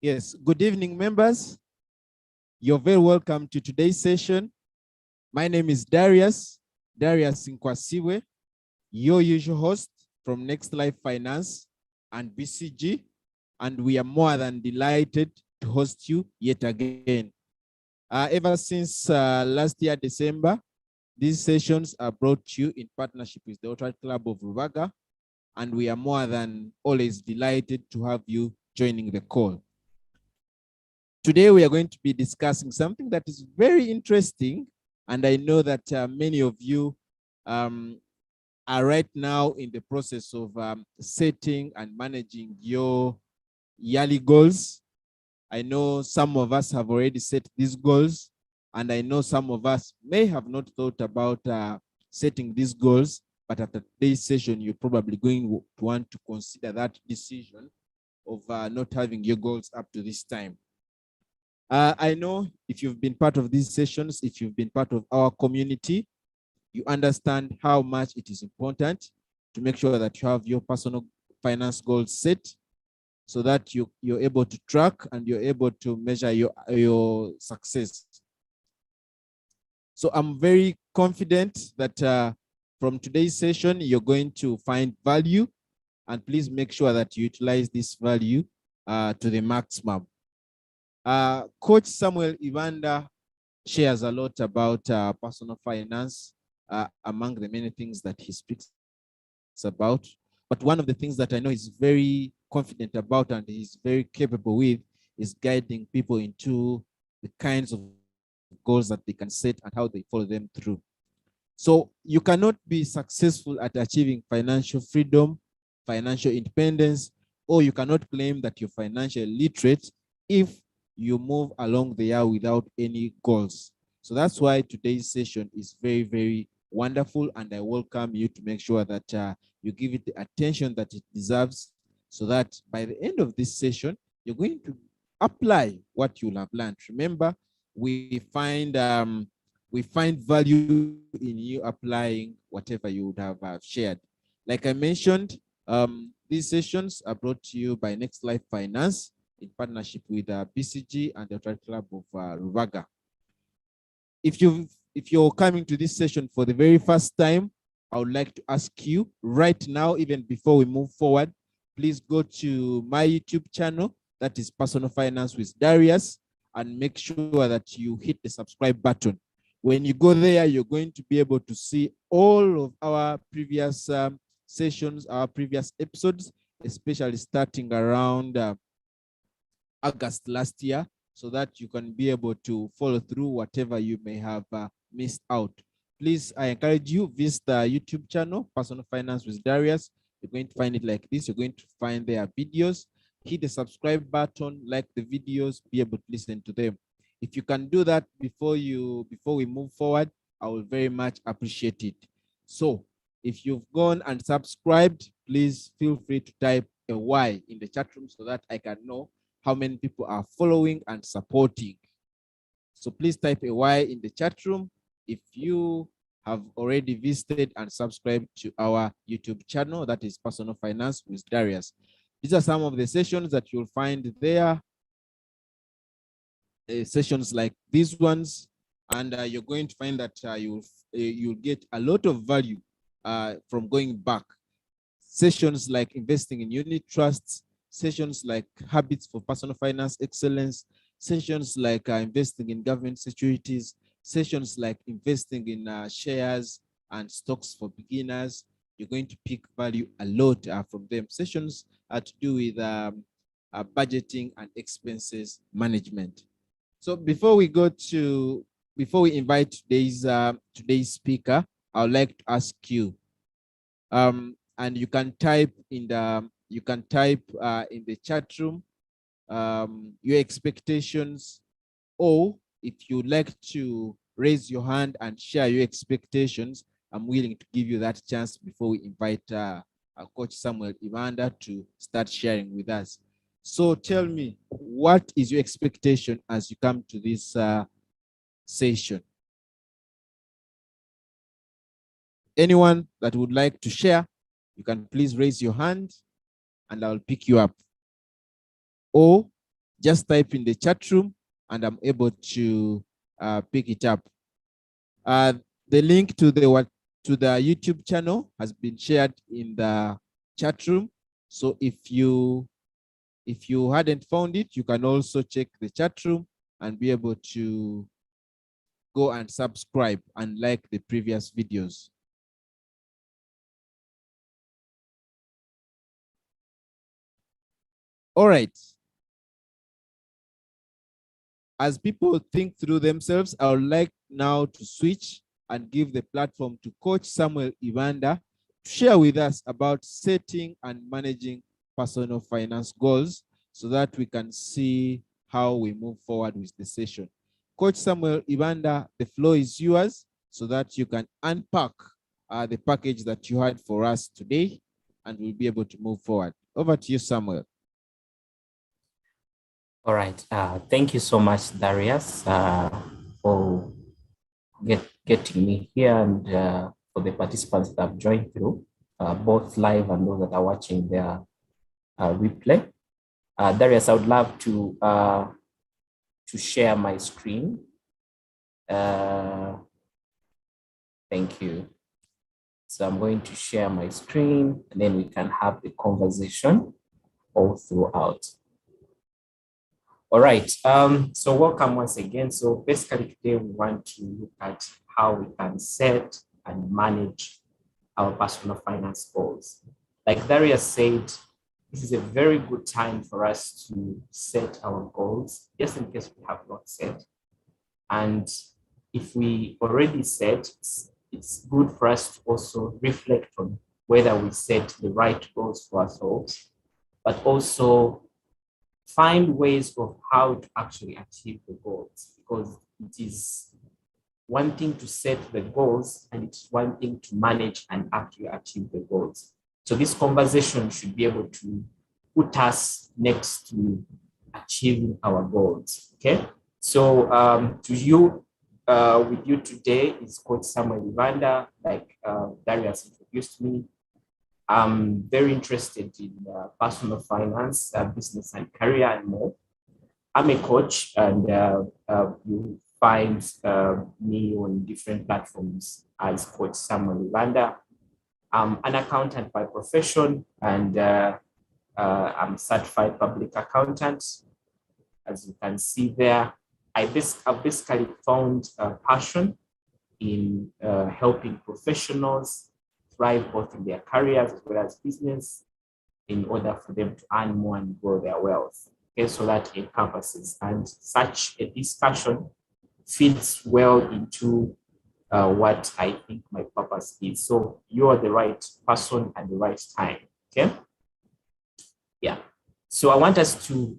Yes, good evening, members. You're very welcome to today's session. My name is Darius Nkwasiwe, your usual host from Next Life Finance and BCG, and we are more than delighted to host you yet again. Ever since last year, December, these sessions are brought to you in partnership with the Rotary Club of Rubaga, and we are more than always delighted to have you joining the call. Today, we are going to be discussing something that is very interesting, and I know that many of you are right now in the process of setting and managing your yearly goals. I know some of us have already set these goals, and I know some of us may have not thought about setting these goals, but after today's session, you're probably going to want to consider that decision of not having your goals up to this time. I know if you've been part of these sessions, if you've been part of our community, you understand how much it is important to make sure that you have your personal finance goals set so that you're able to track and you're able to measure your success. So I'm very confident that from today's session, you're going to find value, and please make sure that you utilize this value to the maximum. Coach Samuel Ibanda shares a lot about personal finance among the many things that he speaks about. But one of the things that I know he's very confident about and he's very capable with is guiding people into the kinds of goals that they can set and how they follow them through. So you cannot be successful at achieving financial freedom, financial independence, or you cannot claim that you're financially literate if you move along the year without any goals. So that's why today's session is very, very wonderful, and I welcome you to make sure that you give it the attention that it deserves, so that by the end of this session, you're going to apply what you'll have learned. Remember, we find value in you applying whatever you would have shared. Like I mentioned, these sessions are brought to you by Next Life Finance in partnership with BCG and the Rotary Club of Rubaga. If you're coming to this session for the very first time, I would like to ask you right now, even before we move forward, please go to my YouTube channel, that is Personal Finance with Darius, and make sure that you hit the subscribe button. When you go there, you're going to be able to see all of our previous sessions, our previous episodes, especially starting around August last year, so that you can be able to follow through whatever you may have missed out. Please, I encourage you, visit the YouTube channel, Personal Finance with Darius. You're going to find it like this. You're going to find their videos. Hit the subscribe button, like the videos, be able to listen to them. If you can do that before we move forward, I will very much appreciate it. So if you've gone and subscribed, please feel free to type a Y in the chat room so that I can know how many people are following and supporting. So please type a Y in the chat room if you have already visited and subscribed to our YouTube channel, that is Personal Finance with Darius. These are some of the sessions that you'll find there. Sessions like these ones, and you're going to find that you'll get a lot of value from going back. Sessions like investing in unit trusts, sessions like habits for personal finance excellence, sessions like investing in government securities, sessions like investing in shares and stocks for beginners. You're going to pick value a lot from them. Sessions are to do with budgeting and expenses management. So before we invite today's speaker, I would like to ask you, and you can type in the chat room your expectations, or if you'd like to raise your hand and share your expectations, I'm willing to give you that chance before we invite Coach Samuel Ibanda to start sharing with us. So tell me, what is your expectation as you come to this session? Anyone that would like to share, you can please raise your hand and I'll pick you up. Or just type in the chat room and I'm able to pick it up. The link to the YouTube channel has been shared in the chat room. So if you hadn't found it, you can also check the chat room and be able to go and subscribe and like the previous videos. All right. As people think through themselves, I would like now to switch and give the platform to Coach Samuel Ibanda to share with us about setting and managing personal finance goals so that we can see how we move forward with the session. Coach Samuel Ibanda, the floor is yours so that you can unpack the package that you had for us today and we'll be able to move forward. Over to you, Samuel. All right. Thank you so much, Darius, for getting me here and for the participants that have joined through, both live and those that are watching their replay. Darius, I would love to share my screen. Thank you. So I'm going to share my screen and then we can have the conversation all throughout. All right, so welcome once again. So basically today we want to look at how we can set and manage our personal finance goals. Like Darius said, this is a very good time for us to set our goals, just in case we have not set. And if we already set, it's good for us to also reflect on whether we set the right goals for ourselves, but also find ways of how to actually achieve the goals, because it is one thing to set the goals and it's one thing to manage and actually achieve the goals. So this conversation should be able to put us next to achieving our goals, okay? So with you today is Coach Samuel Ibanda, like Darius introduced me. I'm very interested in personal finance, business and career and more. I'm a coach and you find me on different platforms as Coach Samuel Ibanda. I'm an accountant by profession and I'm a certified public accountant. As you can see there, I've basically found a passion in helping professionals thrive both in their careers as well as business in order for them to earn more and grow their wealth. Okay, so that encompasses, and such a discussion fits well into what I think my purpose is. So you are the right person at the right time, okay? Yeah, so I want us to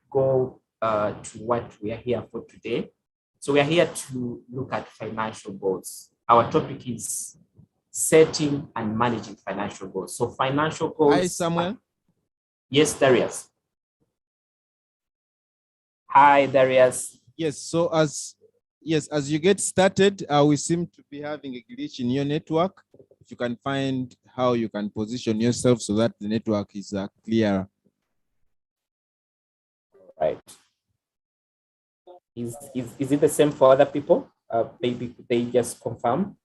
go to what we are here for today. So we are here to look at financial goals. Our topic is setting and managing financial goals. So financial goals. Hi, Samuel. Yes, Darius. Hi, Darius. Yes, so as you get started, we seem to be having a glitch in your network. If you can find how you can position yourself so that the network is clearer. Right. Is it the same for other people? Maybe could they just confirm?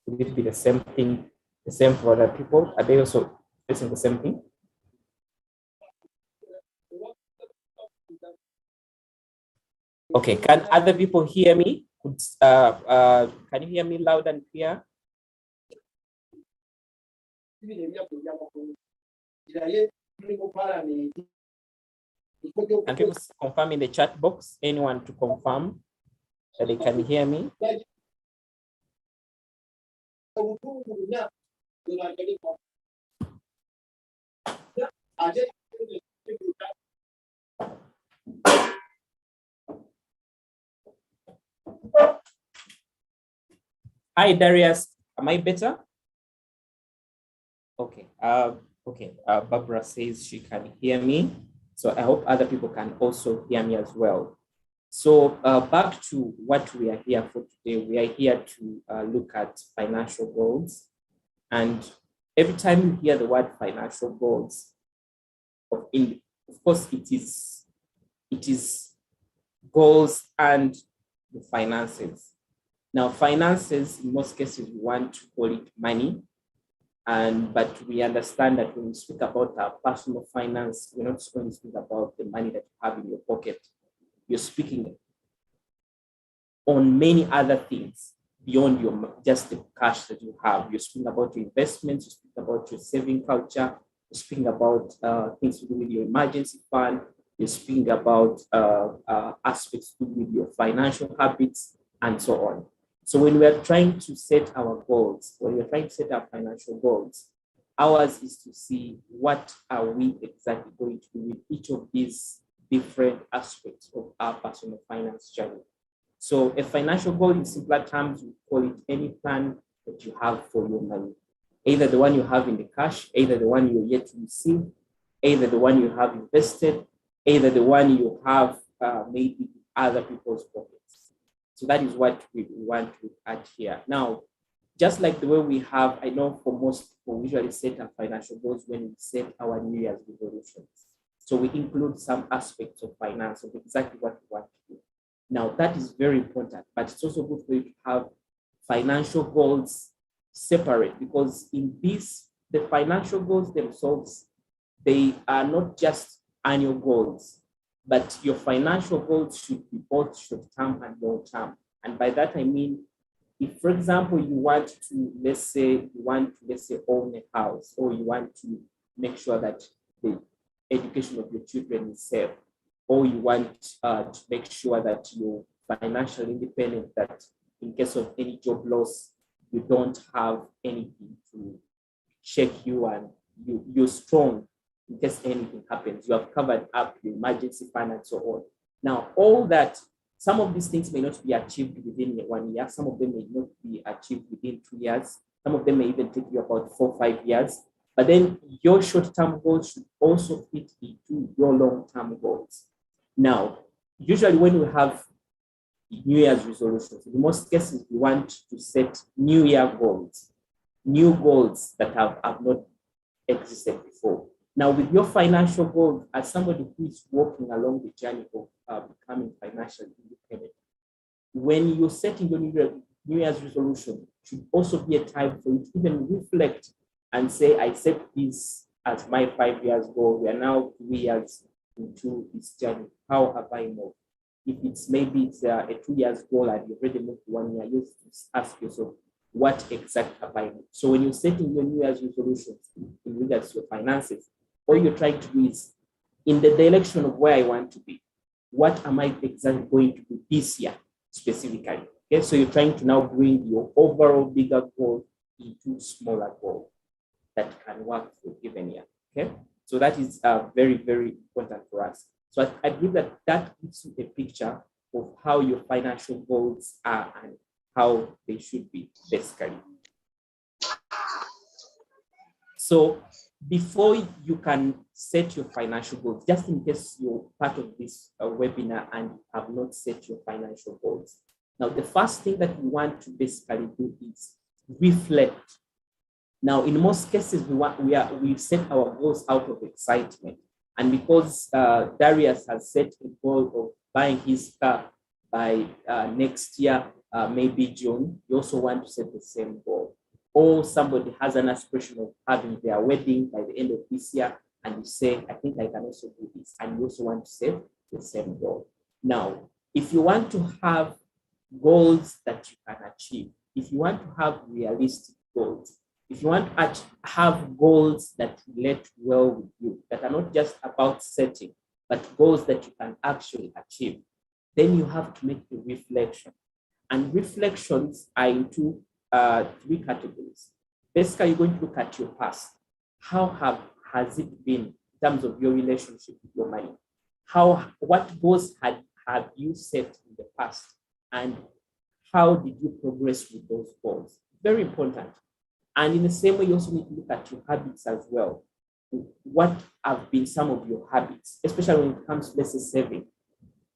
Would it be the same thing, the same for other people? Are they also facing the same thing? Okay, can other people hear me? Can you hear me loud and clear? Can people confirm in the chat box? Anyone to confirm that they can hear me? Hi, Darius. Am I better? Okay. Barbara says she can hear me. So I hope other people can also hear me as well. So back to what we are here for today. We are here to look at financial goals. And every time you hear the word financial goals, of course, it is It is goals and the finances. Now, finances, in most cases, we want to call it money. But we understand that when we speak about our personal finance, we're not going to speak about the money that you have in your pocket. You're speaking on many other things beyond your just the cash that you have. You're speaking about your investments, you speak about your saving culture, you're speaking about things to do with your emergency fund, you're speaking about aspects to do with your financial habits, and so on. So when we are trying to set our goals, when we're trying to set our financial goals, ours is to see what are we exactly going to do with each of these different aspects of our personal finance journey. So a financial goal, in simpler terms, we call it any plan that you have for your money, either the one you have in the cash, either the one you're yet to receive, either the one you have invested, either the one you have maybe in other people's pockets. So that is what we want to add here. Now, just like the way we have, I know for most people, we usually set our financial goals when we set our New Year's resolutions. So we include some aspects of finance of exactly what we want to do. Now, that is very important, but it's also good for you to have financial goals separate, because in this, the financial goals themselves, they are not just annual goals, but your financial goals should be both short-term and long-term. And by that, I mean, if, for example, you want to, let's say, own a house, or you want to make sure that the education of your children is safe, or you want to make sure that you're financially independent, that in case of any job loss, you don't have anything to shake you, and you're strong in case anything happens. You have covered up your emergency fund and so on. Now, all that, some of these things may not be achieved within 1 year. Some of them may not be achieved within 2 years. Some of them may even take you about 4 or 5 years. But then your short-term goals should also fit into your long-term goals. Now, usually when we have New Year's resolutions, in most cases, we want to set New Year goals, new goals that have not existed before. Now, with your financial goals, as somebody who is walking along the journey of becoming financially independent, when you're setting your New Year's resolution, should also be a time for you to even reflect and say, I set this as my 5 years goal. We are now 3 years into this journey. How have I moved? If it's maybe it's a 2 years goal and you've already moved to 1 year, you ask yourself, what exactly have I moved? So when you're setting your New Year's resolutions in regards to your finances, all you're trying to do is in the direction of where I want to be. What am I exactly going to do this year specifically? Okay, so you're trying to now bring your overall bigger goal into smaller goal that can work for a given year. Okay, so that is very, very important for us. So I believe that gives you a picture of how your financial goals are and how they should be, basically. So before you can set your financial goals, just in case you're part of this webinar and have not set your financial goals. Now, the first thing that we want to basically do is reflect. Now, in most cases, we set our goals out of excitement. And because Darius has set a goal of buying his car by next year, maybe June, you also want to set the same goal. Or somebody has an aspiration of having their wedding by the end of this year, and you say, I think I can also do this. And you also want to set the same goal. Now, if you want to have goals that you can achieve, if you want to have realistic goals, if you want to have goals that relate well with you, that are not just about setting, but goals that you can actually achieve, then you have to make a reflection. And reflections are into 3 categories. Basically, you're going to look at your past. How has it been in terms of your relationship with your money? What goals have you set in the past? And how did you progress with those goals? Very important. And in the same way, you also need to look at your habits as well. What have been some of your habits, especially when it comes to, let's say, saving?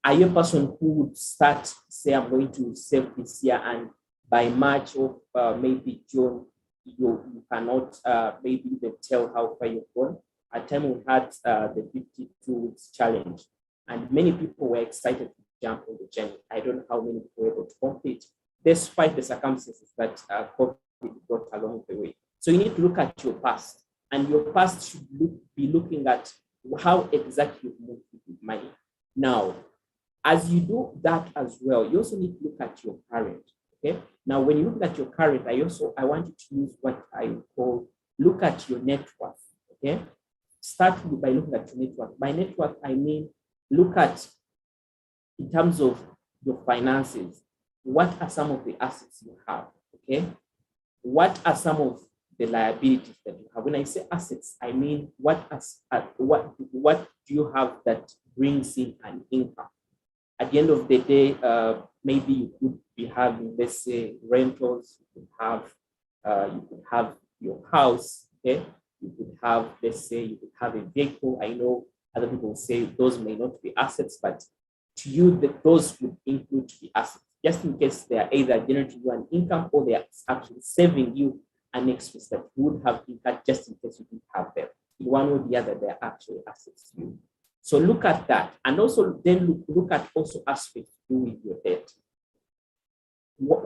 Are you a person who would start, say, I'm going to save this year, and by March or maybe June, you cannot maybe even tell how far you've gone? At time we had the 52 weeks challenge. And many people were excited to jump on the journey. I don't know how many people were able to complete, despite the circumstances that COVID brought along the way. So you need to look at your past, and your past should be looking at how exactly you move with money. Now, as you do that as well, you also need to look at your current. Okay. Now, when you look at your current, I want you to use what I call look at your net worth. Okay. Start by looking at your net worth. By net worth, I mean look at, in terms of your finances, what are some of the assets you have? Okay. What are some of the liabilities that you have? When I say assets, I mean what do you have that brings in an income? At the end of the day, maybe you could be having, let's say, rentals. You could have your house. Okay, you could have, let's say, you could have a vehicle. I know other people say those may not be assets, but to you, those would include the assets, just in case they are either generating you an income or they are actually saving you an expense that you would have incurred just in case you didn't have them. In one or the other, they are actually assets to you. So look at that, and also then look at also aspects to do with your debt.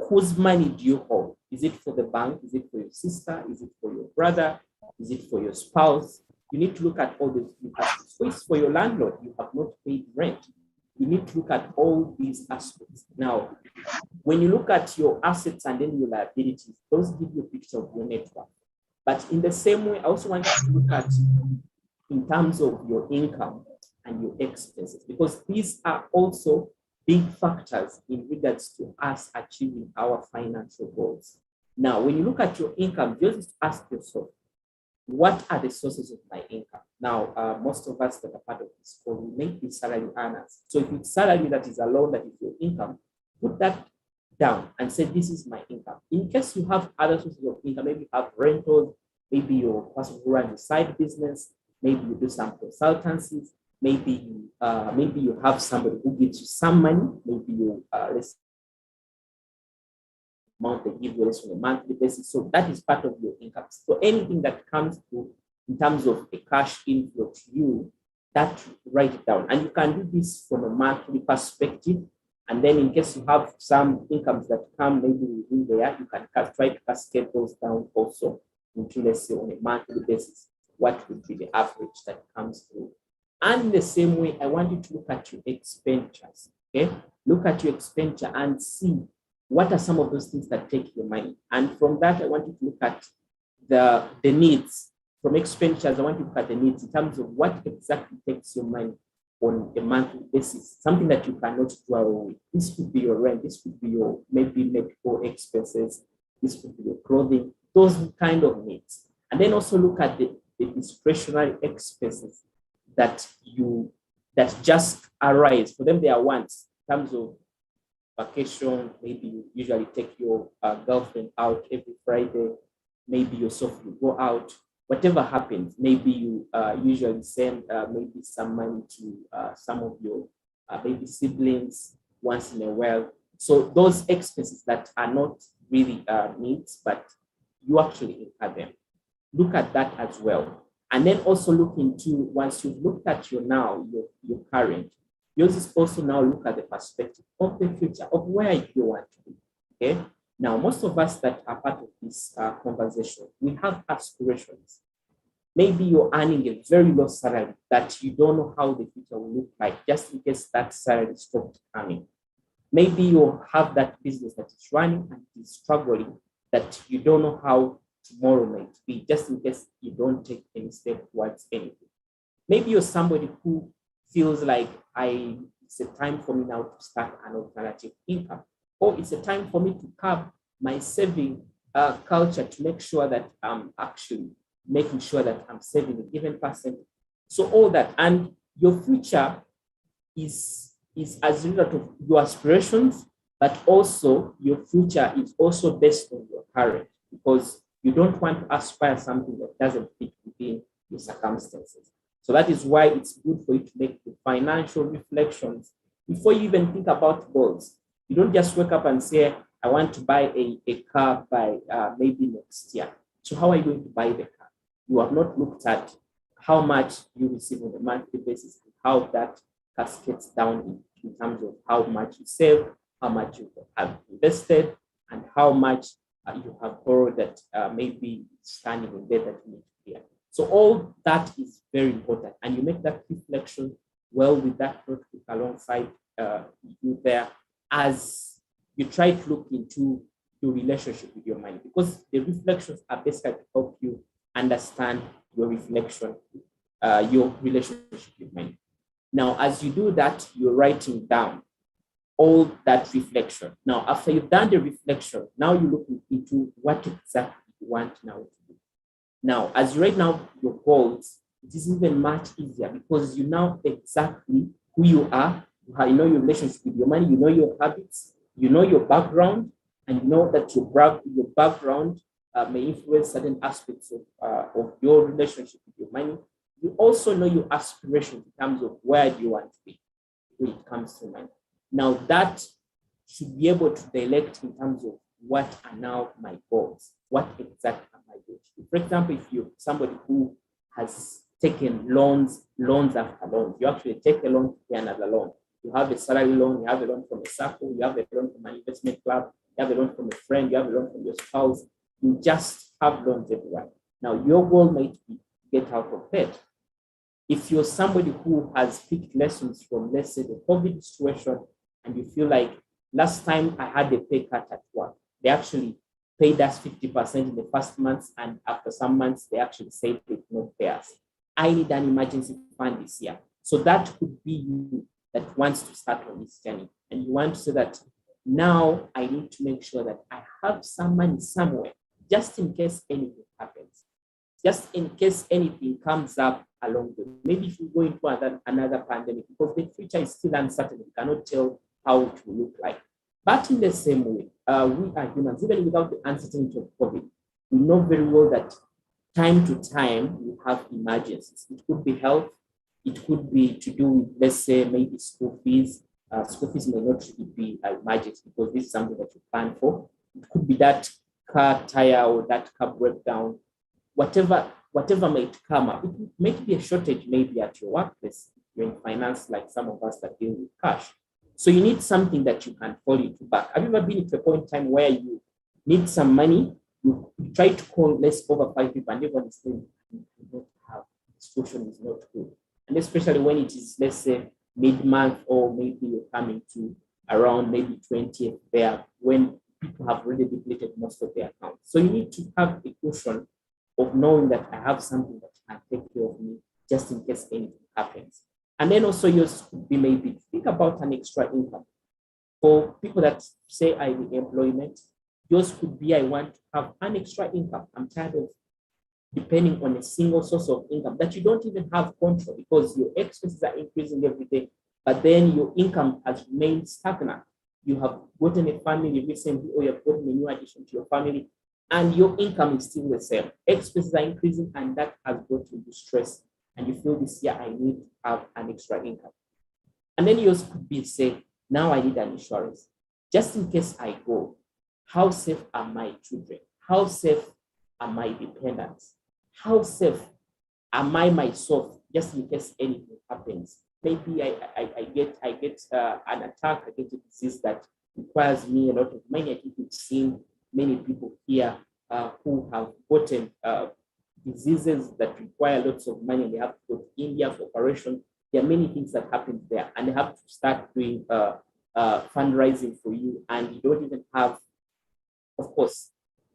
Whose money do you hold? Is it for the bank? Is it for your sister? Is it for your brother? Is it for your spouse? You need to look at all these aspects. So it's for your landlord. You have not paid rent. You need to look at all these aspects. Now, when you look at your assets and then your liabilities, those give you a picture of your net worth. But in the same way, I also want you to look at in terms of your income and your expenses, because these are also big factors in regards to us achieving our financial goals. Now, when you look at your income, just ask yourself, what are the sources of my income? Now, most of us that are part of this call, we may be salary earners. So if it's salary that is alone, that is your income, put that down and say, this is my income. In case you have other sources of income, maybe you have rentals, maybe your person who runs a side business, maybe you do some consultancies, maybe you have somebody who gives you some money, maybe you amount they give you on a monthly basis. So that is part of your income. So anything that comes through in terms of a cash inflow to you, that write it down. And you can do this from a monthly perspective. And then in case you have some incomes that come maybe within there, you can try to cascade those down also into, let's say, on a monthly basis, what would be the average that comes through. And in the same way, I want you to look at your expenditures. Okay, look at your expenditure and see what are some of those things that take your money. And from that, I want you to look at the needs. From expenditures, I want you to look at the needs in terms of what exactly takes your money on a monthly basis, something that you cannot do away with. This could be your rent, this could be your maybe medical expenses, this could be your clothing, those kind of needs. And then also look at the discretionary expenses that just arise. For them, they are wants in terms of vacation. Maybe you usually take your girlfriend out every Friday. Maybe yourself you go out. Whatever happens, maybe you usually send maybe some money to some of your maybe siblings once in a while. So those expenses that are not really needs, but you actually incur them. Look at that as well. And then also look into, once you've looked at your current, you also now look at the perspective of the future, of where you want to be. Okay. Now, most of us that are part of this conversation, we have aspirations. Maybe you're earning a very low salary that you don't know how the future will look like, just in case that salary stopped coming. Maybe you have that business that is running and is struggling, that you don't know how tomorrow might be, just in case you don't take any step towards anything. Maybe you're somebody who feels like it's a time for me now to start an alternative income, or it's a time for me to curb my saving culture to make sure that I'm actually making sure that I'm saving a given percent. So all that, and your future is as a result of your aspirations, but also your future is also based on your current, because you don't want to aspire something that doesn't fit within your circumstances. So that is why it's good for you to make the financial reflections before you even think about goals. You don't just wake up and say, I want to buy a car by maybe next year. So how are you going to buy the car? You have not looked at how much you receive on a monthly basis and how that cascades down in terms of how much you save, how much you have invested, and how much you have borrowed that maybe standing in debt that you need to clear. So all that is very important, and you make that reflection well with that notebook alongside you there as you try to look into your relationship with your money, because the reflections are basically to help you understand your reflection, your relationship with money. Now, as you do that, you're writing down all that reflection. Now, after you've done the reflection, now you're looking into what exactly you want now to do. Now, as you write now your goals, it is even much easier because you know exactly who you are, you know your relationship with your money, you know your habits, you know your background, and you know that your background may influence certain aspects of your relationship with your money. You also know your aspirations in terms of where do you want to be when it comes to money. Now that should be able to direct in terms of what are now my goals, what exactly am I going to do. For example, if you're somebody who has taken loans after loans, you actually take a loan to pay another loan. You have a salary loan, you have a loan from a circle, you have a loan from an investment club, you have a loan from a friend, you have a loan from your spouse. You just have loans everywhere. Now, your goal might be to get out of debt. If you're somebody who has picked lessons from, let's say, the COVID situation, and you feel like last time I had a pay cut at work, they actually paid us 50% in the first months, and after some months, they actually said they did not pay us. I need an emergency fund this year. So that could be you that wants to start on this journey. And you want to say that now I need to make sure that I have some money somewhere, just in case anything happens, just in case anything comes up along the way. Maybe if you go into another pandemic, because the future is still uncertain, we cannot tell how it will look like. But in the same way, we are humans, even without the uncertainty of COVID, we know very well that time to time we have emergencies. It could be health, it could be to do with, let's say, maybe school fees. School fees may not really be an emergency because this is something that you plan for. It could be that car tire or that car breakdown, whatever might come up. It might be a shortage maybe at your workplace. You're in finance, like some of us that deal with cash. So you need something that you can fall into back. Have you ever been to a point in time where you need some money? You try to call less over 5 people and everyone is saying, you don't have, the situation is not good. And especially when it is, let's say, mid-month, or maybe you're coming to around maybe 20th there, when people have already depleted most of their accounts. So you need to have a cushion of knowing that I have something that can take care of me just in case anything happens. And then also yours could be maybe think about an extra income. For people that say I need employment, yours could be I want to have an extra income. I'm tired of depending on a single source of income that you don't even have control, because your expenses are increasing every day, but then your income has remained stagnant. You have gotten a family recently, or you have gotten a new addition to your family, and your income is still the same. Expenses are increasing, and that has got you into stress. And you feel this year I need to have an extra income. And then yours could be say, now I need an insurance. Just in case I go, how safe are my children? How safe are my dependents? How safe am I myself, just in case anything happens? Maybe I get an attack, I get a disease that requires me a lot of money. I think we've seen many people here who have gotten diseases that require lots of money. They have to go to India for operation. There are many things that happen there, and they have to start doing fundraising for you, and you don't even have, of course,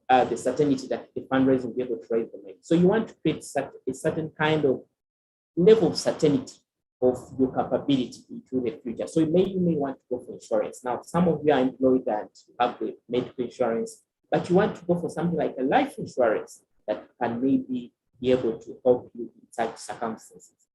the certainty that the fundraising will be able to raise the money. So you want to create a certain kind of level of certainty of your capability into the future. So you may want to go for insurance. Now, some of you are employed and have the medical insurance, but you want to go for something like a life insurance that can maybe be able to help you in such circumstances.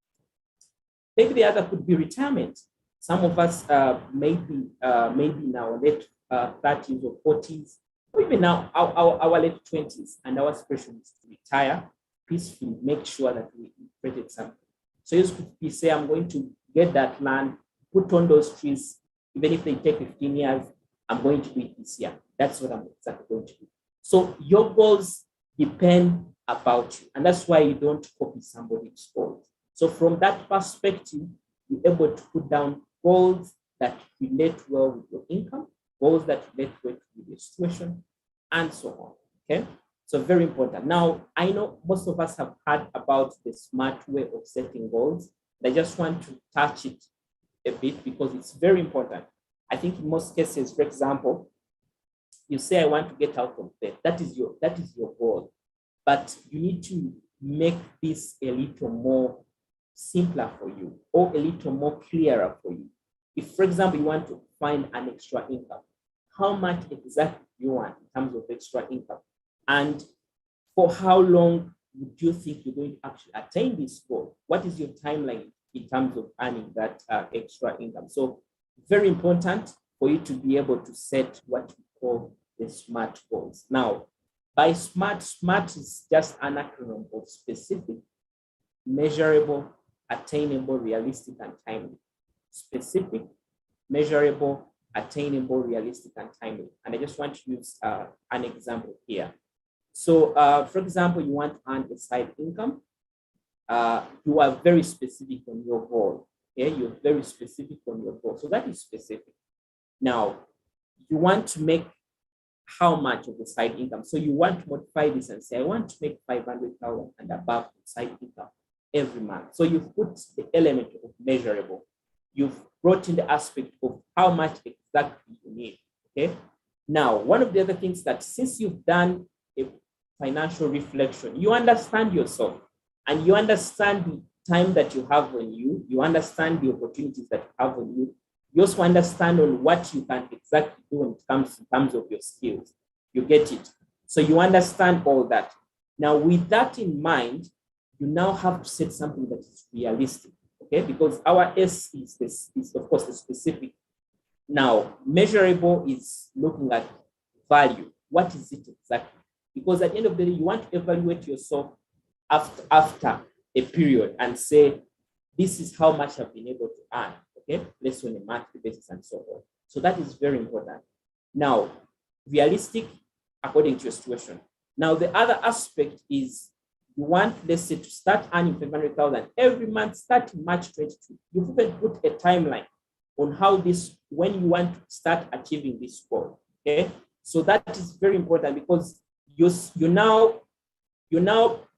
Maybe the other could be retirement. Some of us maybe in our late 30s or 40s, or even now our late 20s, and our aspiration is to retire peacefully, make sure that we created something. So you could be say, I'm going to get that land, put on those trees, even if they take 15 years, I'm going to do it this year. That's what I'm exactly going to do. So your goals depend about you, and that's why you don't copy somebody's goals. So from that perspective, you're able to put down goals that relate well with your income, goals that relate well with your situation, and so on. Okay, so very important. Now, I know most of us have heard about the smart way of setting goals. I just want to touch it a bit because it's very important. I think in most cases, for example, you say I want to get out of bed. That is your goal, but you need to make this a little more simpler for you or a little more clearer for you. If, for example, you want to find an extra income, how much exactly do you want in terms of extra income? And for how long would you think you're going to actually attain this goal? What is your timeline in terms of earning that extra income? So very important for you to be able to set what we call the SMART goals. Now, by SMART, SMART is just an acronym of specific, measurable, attainable, realistic, and timely. Specific, measurable, attainable, realistic, and timely. And I just want to use an example here. So, for example, you want to earn a side income. You are very specific on your goal. Okay, you're very specific on your goal. So that is specific. Now, you want to make how much of the side income? So you want to modify this and say, I want to make 500,000 and above side income every month. So you've put the element of measurable. You've brought in the aspect of how much exactly you need. Okay. Now, one of the other things that since you've done a financial reflection, you understand yourself and you understand the time that you have on you, you understand the opportunities that you have on you. You also understand on what you can exactly do in terms of your skills. You get it. So you understand all that. Now, with that in mind, you now have to set something that is realistic. Okay, because our S is of course the specific. Now, measurable is looking at value. What is it exactly? Because at the end of the day, you want to evaluate yourself after a period and say, this is how much I've been able to earn. Okay, let's on a monthly basis and so on. So that is very important. Now, realistic according to your situation. Now, the other aspect is you want, let's say, to start earning 500,000 every month, starting March 22. You've even put a timeline on how this, when you want to start achieving this goal. Okay, so that is very important because you're now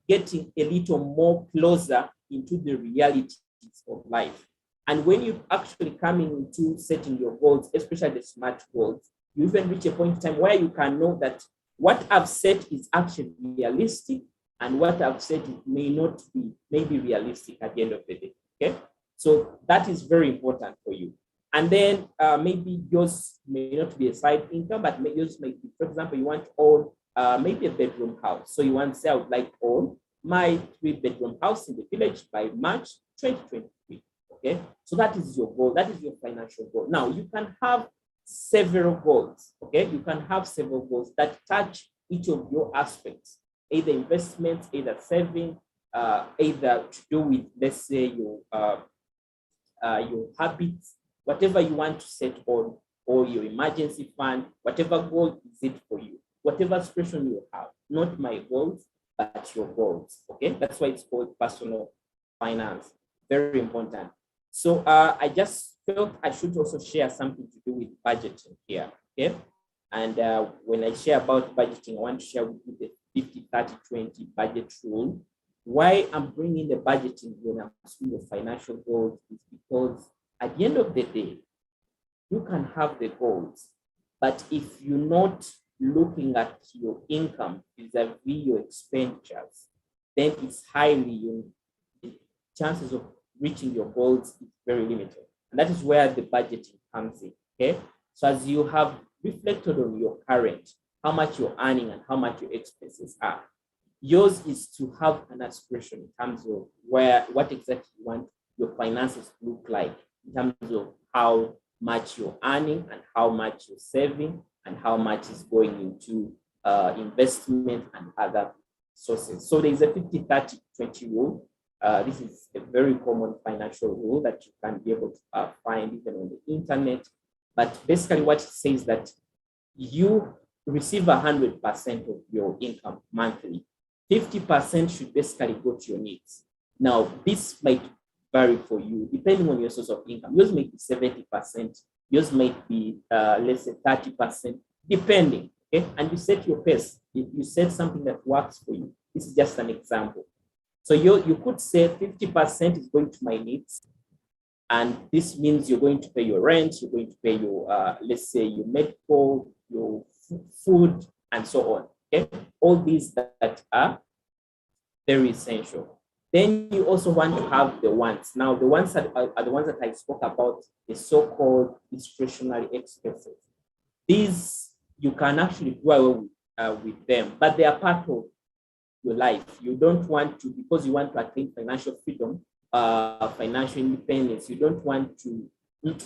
getting a little more closer into the realities of life. And when you actually coming into setting your goals, especially the SMART goals, you even reach a point in time where you can know that what I've set is actually realistic and what I've said may not be maybe realistic at the end of the day. Okay, so that is very important for you. And then maybe yours may not be a side income, but yours may be, for example, you want to own maybe a bedroom house. So you want to say, I would like to own my 3-bedroom house in the village by March 2023. Okay, so that is your goal. That is your financial goal. Now you can have several goals. Okay, you can have several goals that touch each of your aspects, either investments, either saving, either to do with, let's say, your habits, whatever you want to set on, or your emergency fund, whatever goal is it for you, whatever aspiration you have, not my goals, but your goals. Okay, that's why it's called personal finance. Very important. So I just felt I should also share something to do with budgeting here. Okay, and when I share about budgeting, I want to share with you the 50-30-20 budget rule. Why I'm bringing the budgeting when I'm asking the financial goals is because at the end of the day, you can have the goals, but if you're not looking at your income vis-a-vis your expenditures, then it's the chances of reaching your goals is very limited. And that is where the budgeting comes in. Okay. So as you have reflected on your current, how much you're earning and how much your expenses are, yours is to have an aspiration in terms of what exactly you want your finances to look like, in terms of how much you're earning and how much you're saving and how much is going into investment and other sources. So there's a 50-30-20 rule. This is a very common financial rule that you can be able to find even on the internet. But basically what it says that you receive 100% of your income monthly. 50% should basically go to your needs. Now, this might vary for you depending on your source of income. Yours may be 70%, yours might be, let's say 30%, depending. Okay, and you set your pace. You set something that works for you. This is just an example. So you could say 50% is going to my needs, and this means you're going to pay your rent, you're going to pay your, let's say, your medical, your food, and so on. Okay, all these that are very essential. Then you also want to have the wants. Now, the ones that are the ones that I spoke about, the so-called discretionary expenses. These you can actually do away with them, but they are part of your life. You don't want to, because you want to attain financial freedom, financial independence. You don't want to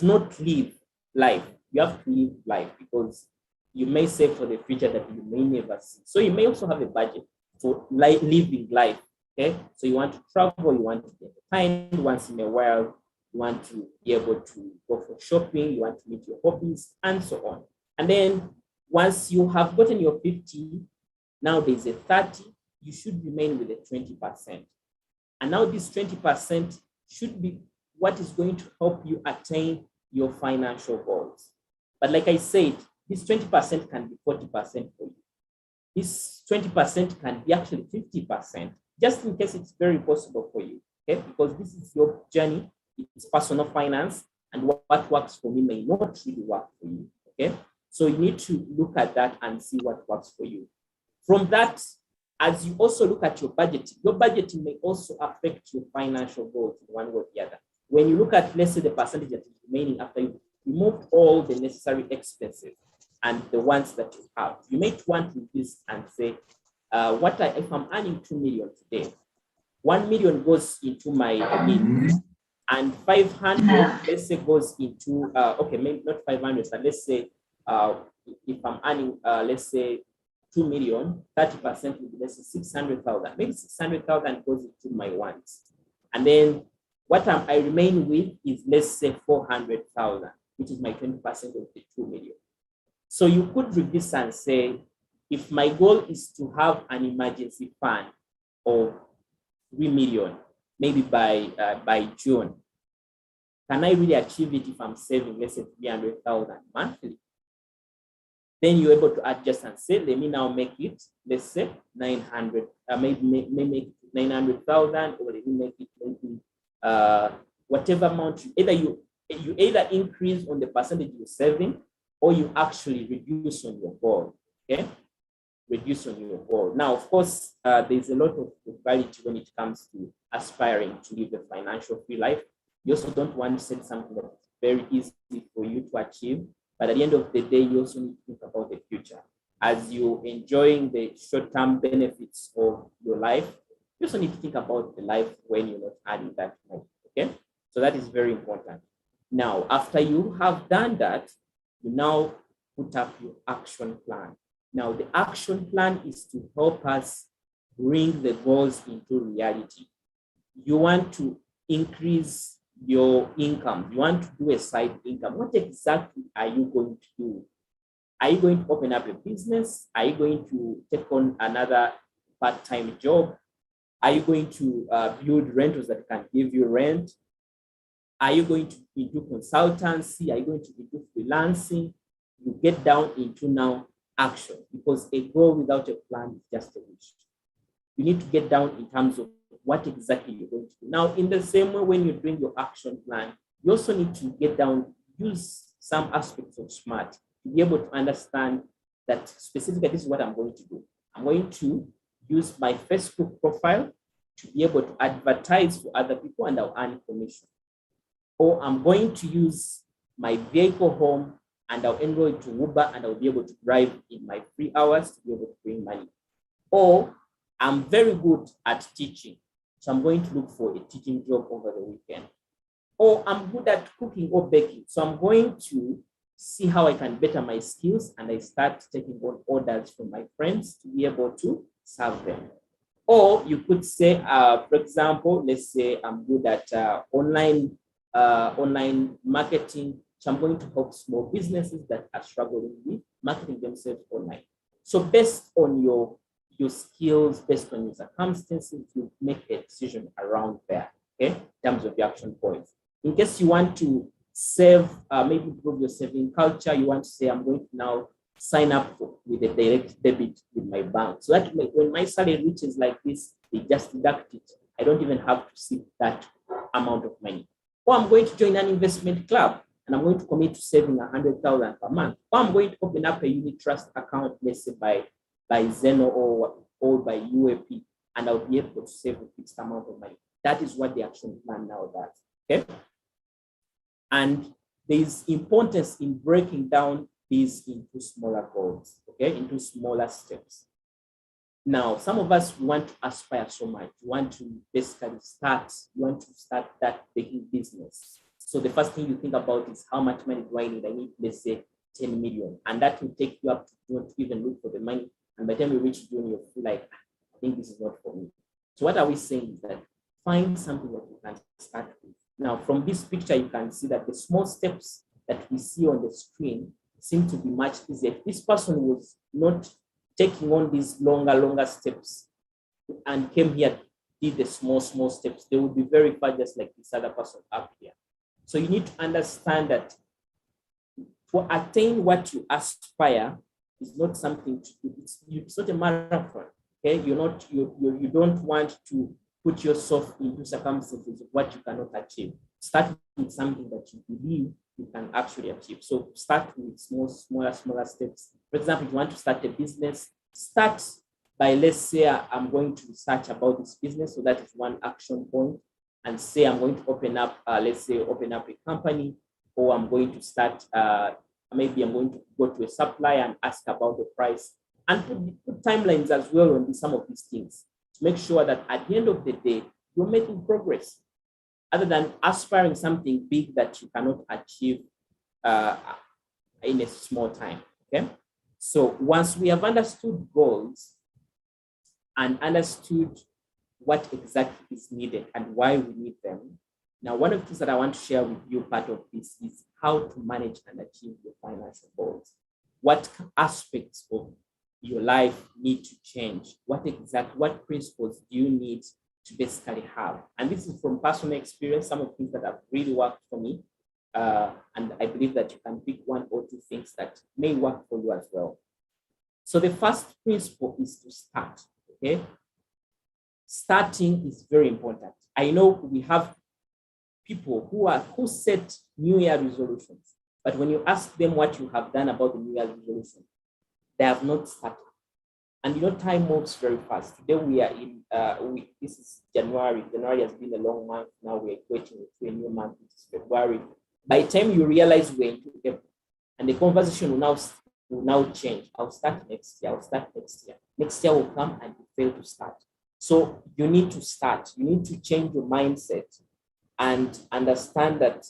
not live life. You have to live life because you may save for the future that you may never see. So you may also have a budget for living life. Okay, so you want to travel, you want to get entertained once in a while, you want to be able to go for shopping, you want to meet your hobbies, and so on. And then once you have gotten your 50, now there's a 30, you should remain with the 20%. And now this 20% should be what is going to help you attain your financial goals. But like I said, this 20% can be 40% for you. This 20% can be actually 50%, just in case it's very possible for you, okay? Because this is your journey, it's personal finance, and what works for me may not really work for you, okay? So you need to look at that and see what works for you. From that, as you also look at your budgeting may also affect your financial goals in one way or the other. When you look at, let's say, the percentage that is remaining after you remove all the necessary expenses and the ones that you have, you may want to reduce and say, if I'm earning 2 million today, 1 million goes into my needs, and 500, let's say, goes into, okay, maybe not 500, but let's say, if I'm earning, let's say, 2 million, 30% would be, let's say, 600,000. Maybe 600,000 goes into my wants. And then what I remain with is, let's say, 400,000, which is my 20% of the 2 million. So you could read this and say, if my goal is to have an emergency fund of 3 million, maybe by June, can I really achieve it if I'm saving, let's say, 300,000 monthly? Then you're able to adjust and say, let me now make it, let's say, 900, maybe make it 900,000, or let me make it maybe whatever amount. You either increase on the percentage you're saving, or you actually reduce on your goal. Okay, reduce on your goal. Now, of course, there's a lot of variety when it comes to aspiring to live a financial free life. You also don't want to set something that's very easy for you to achieve. But at the end of the day, you also need to think about the future. As you're enjoying the short-term benefits of your life, you also need to think about the life when you're not earning that money, okay? So that is very important. Now, after you have done that, you now put up your action plan. Now, the action plan is to help us bring the goals into reality. You want to increase your income. You want to do a side income. What exactly are you going to do? Are you going to open up a business? Are you going to take on another part-time job? Are you going to build rentals that can give you rent? Are you going to do consultancy? Are you going to do freelancing? You get down into now action, because a goal without a plan is just a wish. You need to get down in terms of what exactly you're going to do. Now, in the same way, when you're doing your action plan, you also need to get down, use some aspects of SMART to be able to understand that specifically this is what I'm going to do. I'm going to use my Facebook profile to be able to advertise for other people and I'll earn commission. Or I'm going to use my vehicle home and I'll enroll it to Uber and I'll be able to drive in my free hours to be able to bring money. Or I'm very good at teaching, so I'm going to look for a teaching job over the weekend. Or I'm good at cooking or baking, so I'm going to see how I can better my skills and I start taking on orders from my friends to be able to serve them. Or you could say, for example, let's say I'm good at online marketing, so I'm going to help small businesses that are struggling with marketing themselves online. So based on your skills, based on your circumstances, you make a decision around there. okay, in terms of your action points. In case you want to save, maybe improve your saving culture, you want to say, I'm going to now sign up with a direct debit with my bank. So that when my salary reaches like this, they just deduct it. I don't even have to see that amount of money. Or I'm going to join an investment club and I'm going to commit to saving 100,000 per month. Or I'm going to open up a unit trust account, let's say by Zeno or by UAP, and I'll be able to save a fixed amount of money. That is what the action plan now does. Okay. And there's importance in breaking down these into smaller goals, okay, into smaller steps. Now, some of us want to aspire so much. We want to basically start that baking business. So the first thing you think about is how much money do I need? I need, let's say, 10 million. And that will take you up to don't even look for the money. And by the time you reach June, you feel like, I think this is not for me. So what are we saying is that find something that you can start with. Now, from this picture, you can see that the small steps that we see on the screen seem to be much easier. If this person was not taking on these longer steps and came here, did the small steps, they would be very far just like this other person up here. So you need to understand that to attain what you aspire is not something to do. It's not a marathon. Okay, you don't want to put yourself into circumstances of what you cannot achieve. Start with something that you believe you can actually achieve. So start with smaller steps. For example, if you want to start a business, start by, let's say, I'm going to research about this business. So that is one action point. And say I'm going to open up, let's say, open up a company, or I'm going to start, maybe I'm going to go to a supplier and ask about the price, and put timelines as well on some of these things to make sure that at the end of the day, you're making progress, other than aspiring something big that you cannot achieve in a small time. Okay. So once we have understood goals and understood what exactly is needed and why we need them, now one of the things that I want to share with you, part of this, is how to manage and achieve your financial goals. What aspects of your life need to change? What principles do you need to basically have? And this is from personal experience, some of the things that have really worked for me. And I believe that you can pick one or two things that may work for you as well. So the first principle is to start, okay? Starting is very important. I know we have people who set New Year resolutions, but when you ask them what you have done about the New Year resolution, they have not started. And you know, time moves very fast. Today we are in, this is January. January has been a long month. Now we're equating to a new month, which is February. By the time you realize we're into April, and the conversation will now change. I'll start next year. Next year will come and you fail to start. So you need to start. You need to change your mindset and understand that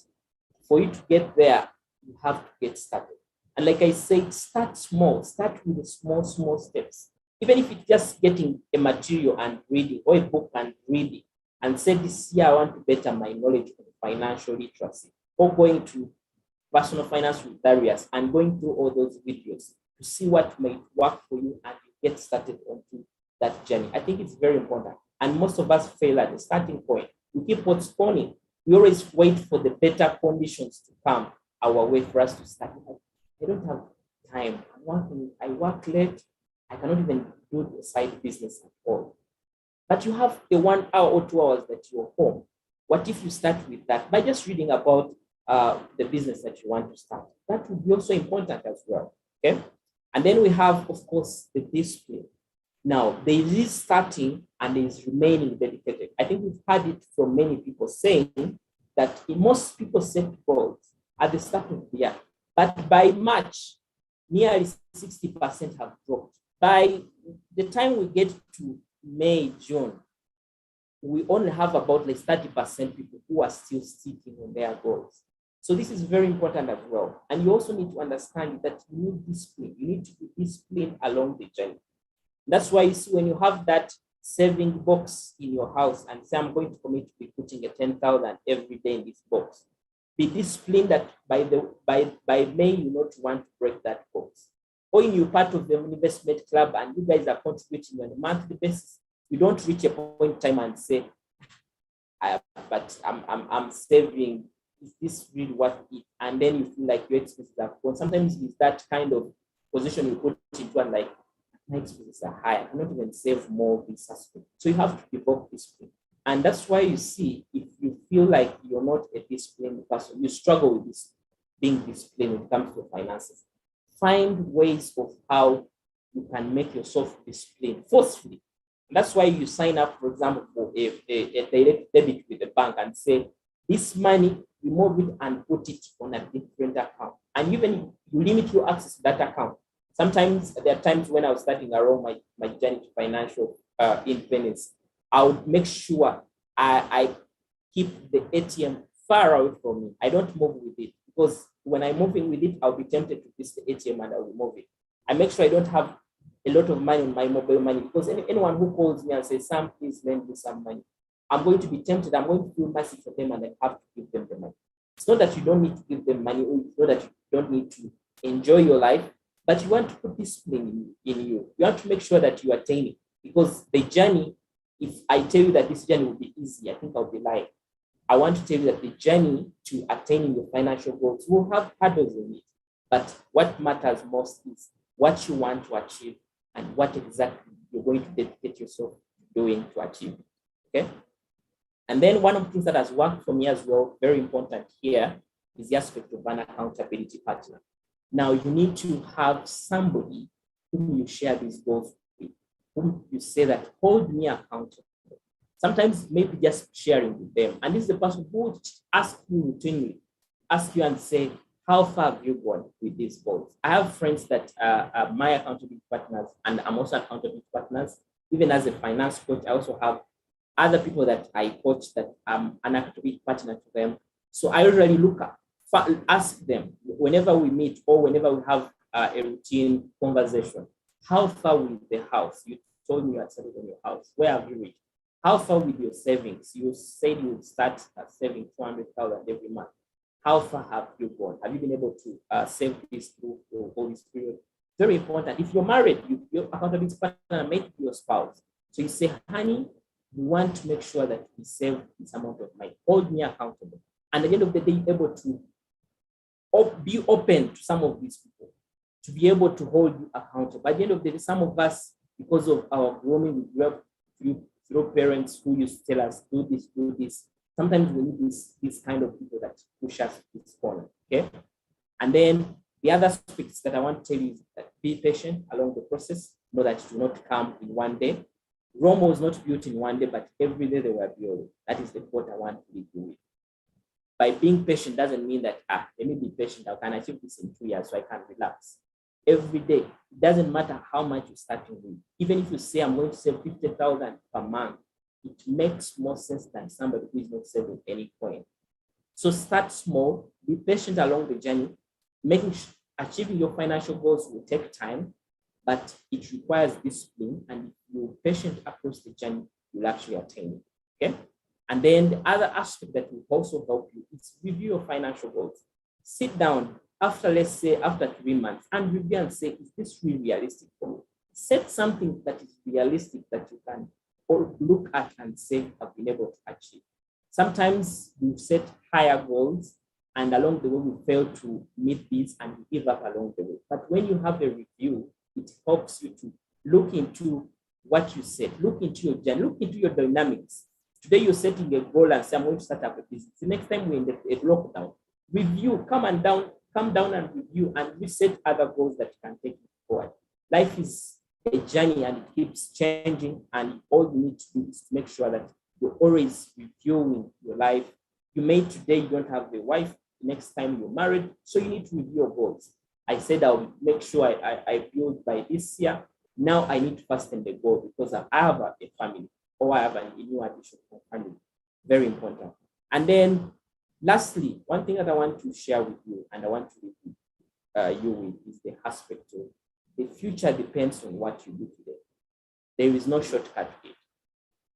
for you to get there, you have to get started. And like I said, start small. Start with the small steps. Even if it's just getting a material and reading, or a book and reading, and say, this year I want to better my knowledge of financial literacy, or going to personal finance with Darius and going through all those videos to see what might work for you and you get started onto that journey. I think it's very important. And most of us fail at the starting point. We keep postponing. We always wait for the better conditions to come our way for us to start. I don't have time. I work late. I cannot even do the side business at all. But you have the 1 hour or 2 hours that you're home. What if you start with that by just reading about the business that you want to start? That would be also important as well. Okay. And then we have, of course, the discipline. Now, there is starting and there is remaining dedicated. I think we've heard it from many people saying that most people set goals at the start of the year, but by March, nearly 60% have dropped. By the time we get to May, June, we only have about like 30% people who are still sticking on their goals. So this is very important as well. And you also need to understand that you need discipline. You need to be disciplined along the journey. That's why you see when you have that saving box in your house and say, I'm going to commit to be putting a 10,000 every day in this box. Be disciplined that by May, you not want to break that box. Or in you're part of the investment club and you guys are contributing on a monthly basis, you don't reach a point in time and say, but I'm saving. Is this really worth it? And then you feel like your expenses are gone. Sometimes it's that kind of position you put into, and like, my expenses are high. I cannot even save more of this aspect. So you have to develop discipline. And that's why you see, if you feel like you're not a disciplined person, you struggle with this being disciplined when it comes to finances. Find ways of how you can make yourself disciplined forcefully. And that's why you sign up, for example, for a direct debit with the bank and say, this money, remove it and put it on a different account. And even you limit your access to that account. Sometimes there are times when I was starting around my journey to financial independence, I would make sure I keep the ATM far away from me. I don't move with it, because when I'm moving with it, I'll be tempted to use the ATM and I'll remove it. I make sure I don't have a lot of money on my mobile money, because anyone who calls me and says, Sam, please lend me some money, I'm going to be tempted. I'm going to feel mercy for them and I have to give them the money. It's not that you don't need to give them money, or it's not that you don't need to enjoy your life, but you want to put discipline in you. You want to make sure that you attain it, because the journey, if I tell you that this journey will be easy, I think I'll be lying. I want to tell you that the journey to attaining your financial goals will have hurdles in it. But what matters most is what you want to achieve and what exactly you're going to dedicate yourself doing to achieve it. Okay? And then one of the things that has worked for me as well, very important here, is the aspect of an accountability partner. Now, you need to have somebody whom you share these goals with, whom you say that, hold me accountable. Sometimes maybe just sharing with them. And this is the person who would ask you routinely, ask you and say, how far have you gone with these goals? I have friends that are my accountability partners, and I'm also accountability partners. Even as a finance coach, I also have other people that I coach that I'm an accountability partner to them. So I usually ask them whenever we meet or whenever we have a routine conversation, how far with the house? You told me you had settled on your house. Where have you reached? How far with your savings? You said you would start saving 200,000 every month. How far have you gone? Have you been able to save this through all this period? Very important. If you're married, your accountability partner may be your spouse. So you say, honey, we want to make sure that we save this amount of money. Hold me accountable. And at the end of the day, able to be open to some of these people, to be able to hold you accountable. At the end of the day, some of us, because of our growing, we grew up through parents who used to tell us, do this, do this. Sometimes we need this kind of people that push us to this corner, okay? And then the other aspects that I want to tell you is that be patient along the process. Know that it will not come in one day. Rome was not built in one day, but every day they were built. That is the quote I want to leave you with. By being patient doesn't mean that, let me be patient, I can achieve this in 2 years, so I can relax. Every day, it doesn't matter how much you're starting with. Even if you say, I'm going to save 50,000 per month, it makes more sense than somebody who is not saving any coin. So start small, be patient along the journey. Achieving your financial goals will take time, but it requires discipline, and if you're patient across the journey, you'll actually attain it, okay? And then the other aspect that will also help you is review your financial goals. Sit down after, let's say, after 3 months and review and say, is this really realistic for me? Set something that is realistic that you can look at and say, I've been able to achieve. Sometimes we set higher goals, and along the way, we fail to meet these and we give up along the way. But when you have a review, it helps you to look into what you said, look into your journey, look into your dynamics. Today, you're setting a goal and say, I'm going to start up a business. The next time we're in a lockdown, review, come down and review and reset other goals that you can take forward. Life is a journey and it keeps changing, and all you need to do is to make sure that you're always reviewing your life. You made today, you don't have a wife, next time you're married, so you need to review your goals. I said I'll make sure I build by this year. Now I need to fasten the goal because I have a family, or I have a new addition to my family. Very important. And then lastly, one thing that I want to share with you and I want to leave you with is the aspect of the future depends on what you do today. There is no shortcut to it.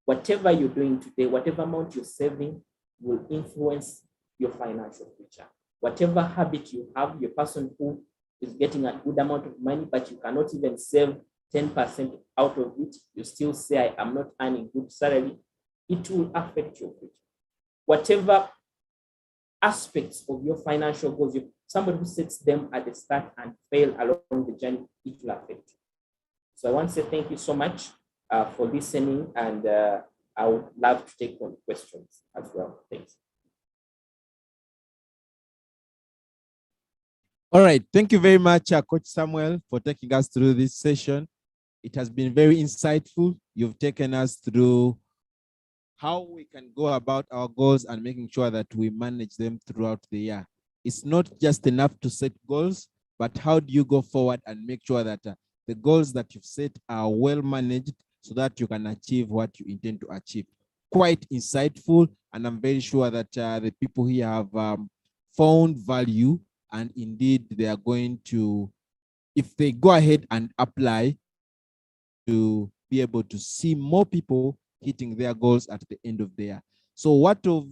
Whatever you're doing today, whatever amount you're saving will influence your financial future. Whatever habit you have, your person who is getting a good amount of money, but you cannot even save 10% out of it, you still say, I am not earning good salary, it will affect your future. whatever aspects of your financial goals, if somebody who sets them at the start and fail along the journey, it will affect you. So I want to say thank you so much for listening, and I would love to take on questions as well. Thanks. All right. Thank you very much, Coach Samuel, for taking us through this session. It has been very insightful. You've taken us through how we can go about our goals and making sure that we manage them throughout the year. It's not just enough to set goals, but how do you go forward and make sure that the goals that you've set are well managed so that you can achieve what you intend to achieve. Quite insightful, and I'm very sure that the people here have found value, and indeed they are going to, if they go ahead and apply, to be able to see more people hitting their goals at the end of the year. So what of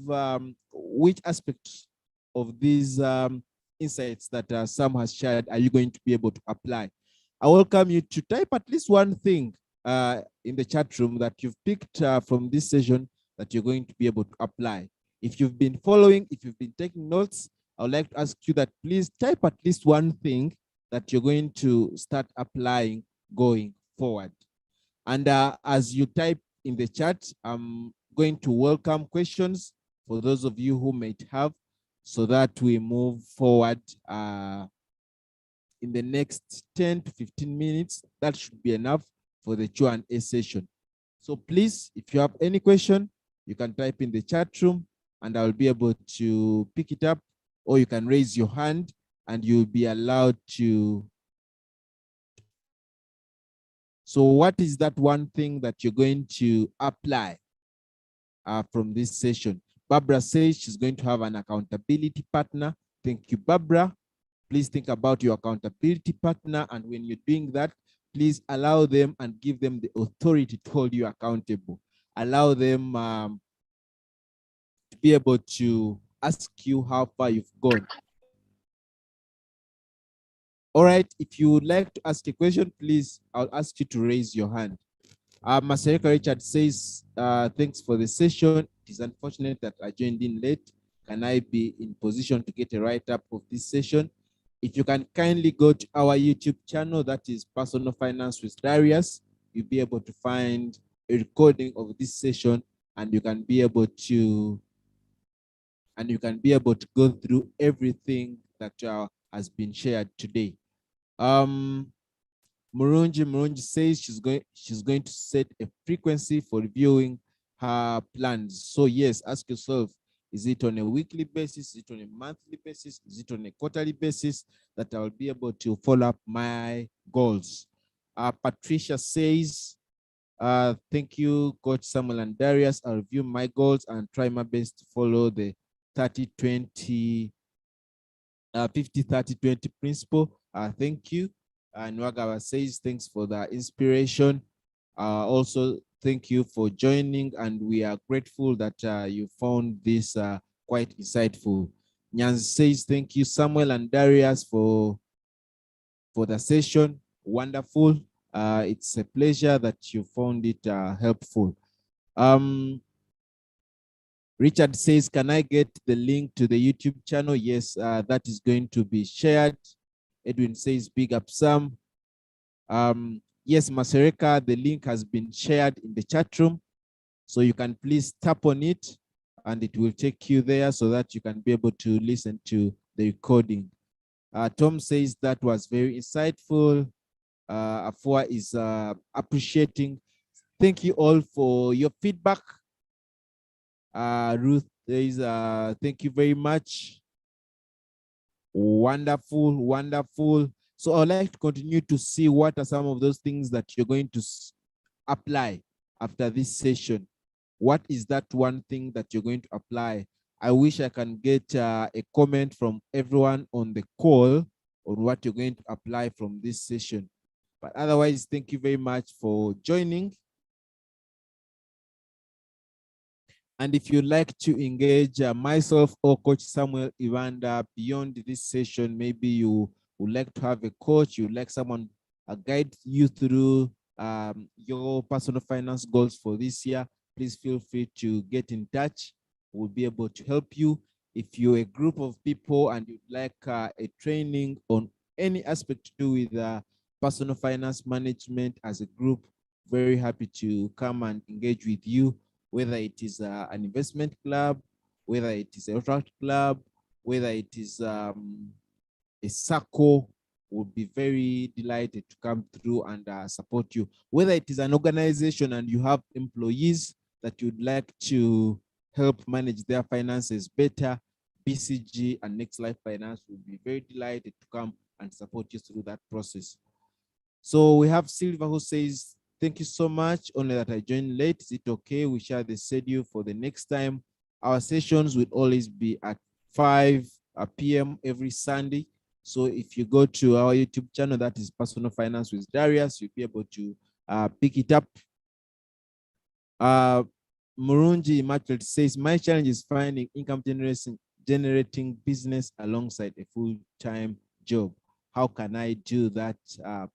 which aspects of these insights that Sam has shared are you going to be able to apply? I welcome you to type at least one thing in the chat room that you've picked from this session that you're going to be able to apply. If you've been following, if you've been taking notes, I would like to ask you that please type at least one thing that you're going to start applying going forward. And as you type in the chat, I'm going to welcome questions for those of you who might have, so that we move forward in the next 10 to 15 minutes. That should be enough for the Q&A session. So please, if you have any question, you can type in the chat room and I'll be able to pick it up, or you can raise your hand and you'll be allowed to. So what is that one thing that you're going to apply from this session? Barbara says she's going to have an accountability partner. Thank you, Barbara. Please think about your accountability partner, and when you're doing that, please allow them and give them the authority to hold you accountable. Allow them to be able to ask you how far you've gone. All right, if you would like to ask a question, please, I'll ask you to raise your hand. Masereka Richard says, thanks for the session. It is unfortunate that I joined in late. Can I be in position to get a write-up of this session? If you can kindly go to our YouTube channel, that is Personal Finance with Darius, you'll be able to find a recording of this session, and you can be able to go through everything that has been shared today. Murunji says she's going to set a frequency for reviewing her plans. So yes, ask yourself, is it on a weekly basis? Is it on a monthly basis? Is it on a quarterly basis that I'll be able to follow up my goals? Patricia says, thank you, Coach Samuel and Darius. I'll review my goals and try my best to follow the 30-20, 50-30-20 principle. Thank you. And Nwagawa says, thanks for the inspiration. Also, thank you for joining, and we are grateful that you found this quite insightful. Nyanz says, thank you, Samuel and Darius, for the session. Wonderful. It's a pleasure that you found it helpful. Richard says, can I get the link to the YouTube channel? Yes, that is going to be shared. Edwin says, big up Sam. Yes, Masereka, the link has been shared in the chat room. So you can please tap on it and it will take you there so that you can be able to listen to the recording. Tom says that was very insightful. Afua is appreciating. Thank you all for your feedback. Ruth says, thank you very much. Wonderful, wonderful. So I'd like to continue to see what are some of those things that you're going to apply after this session. What is that one thing that you're going to apply? I wish I can get a comment from everyone on the call on what you're going to apply from this session. But otherwise, thank you very much for joining. And if you'd like to engage myself or Coach Samuel Ivanda beyond this session, maybe you would like to have a coach, you'd like someone to guide you through your personal finance goals for this year, please feel free to get in touch. We'll be able to help you. If you're a group of people and you'd like a training on any aspect to do with personal finance management as a group, very happy to come and engage with you, whether it is an investment club, whether it is a track club, whether it is a circle, would be very delighted to come through and support you. Whether it is an organization and you have employees that you'd like to help manage their finances better, BCG and Next Life Finance will be very delighted to come and support you through that process. So we have Silva who says, thank you so much, only that I joined late. Is it okay? We share the schedule for the next time. Our sessions will always be at 5 p.m. every Sunday. So if you go to our YouTube channel, that is Personal Finance with Darius, you'll be able to pick it up. Murunji Immaculate says, my challenge is finding income generating business alongside a full-time job. How can I do that,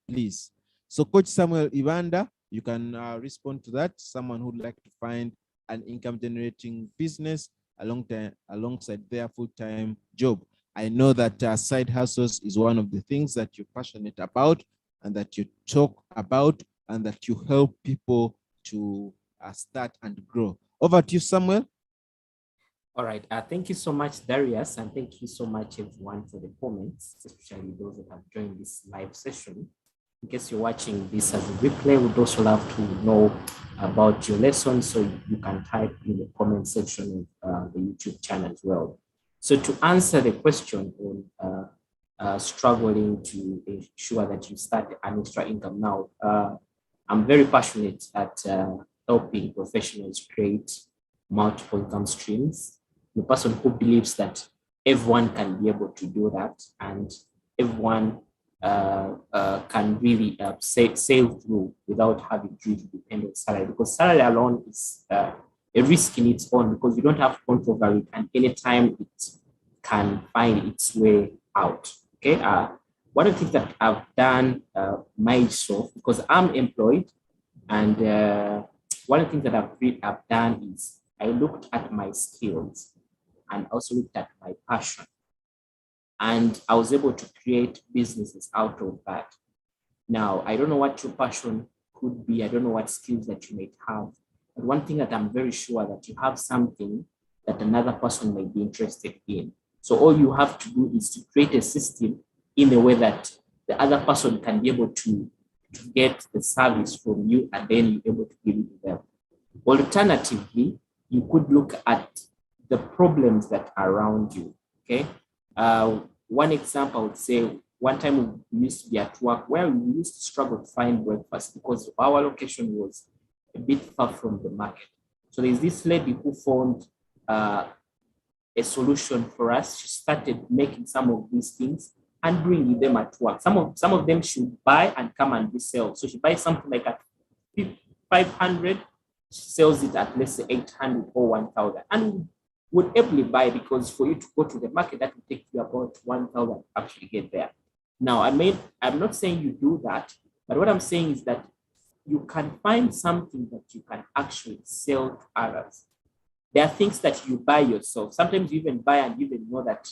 please? So Coach Samuel Ivanda, you can respond to that. Someone who'd like to find an income generating business alongside their full-time job. I know that side hustles is one of the things that you're passionate about and that you talk about and that you help people to start and grow. Over to you, Samuel. All right. Thank you so much, Darius, and thank you so much, everyone, for the comments, especially those that have joined this live session. In case you're watching this as a replay, we'd also love to know about your lesson, so you can type in the comment section of the YouTube channel as well. So to answer the question on struggling to ensure that you start an extra income now, I'm very passionate at helping professionals create multiple income streams. The person who believes that everyone can be able to do that and everyone can really sail through without having to depend on salary, because salary alone is a risk in its own, because you don't have control over it, and anytime it can find its way out. Okay. One of the things that I've done myself, because I'm employed, and one of the things that I've done is I looked at my skills and also looked at my passion. And I was able to create businesses out of that. Now, I don't know what your passion could be. I don't know what skills that you might have. But one thing that I'm very sure that you have something that another person might be interested in. So all you have to do is to create a system in a way that the other person can be able to get the service from you, and then you're able to give it to them. Alternatively, you could look at the problems that are around you. Okay. One example, I would say, one time we used to be at work where we used to struggle to find breakfast because our location was a bit far from the market. So there's this lady who found a solution for us. She started making some of these things and bringing them at work. Some of them she would buy and come and resell. So she buys something like at 500, she sells it at, let's say, 800 or 1,000. And would ably buy, because for you to go to the market, that will take you about 1,000 to actually get there. Now, I'm not saying you do that, but what I'm saying is that you can find something that you can actually sell to others. There are things that you buy yourself. Sometimes you even buy and you even know that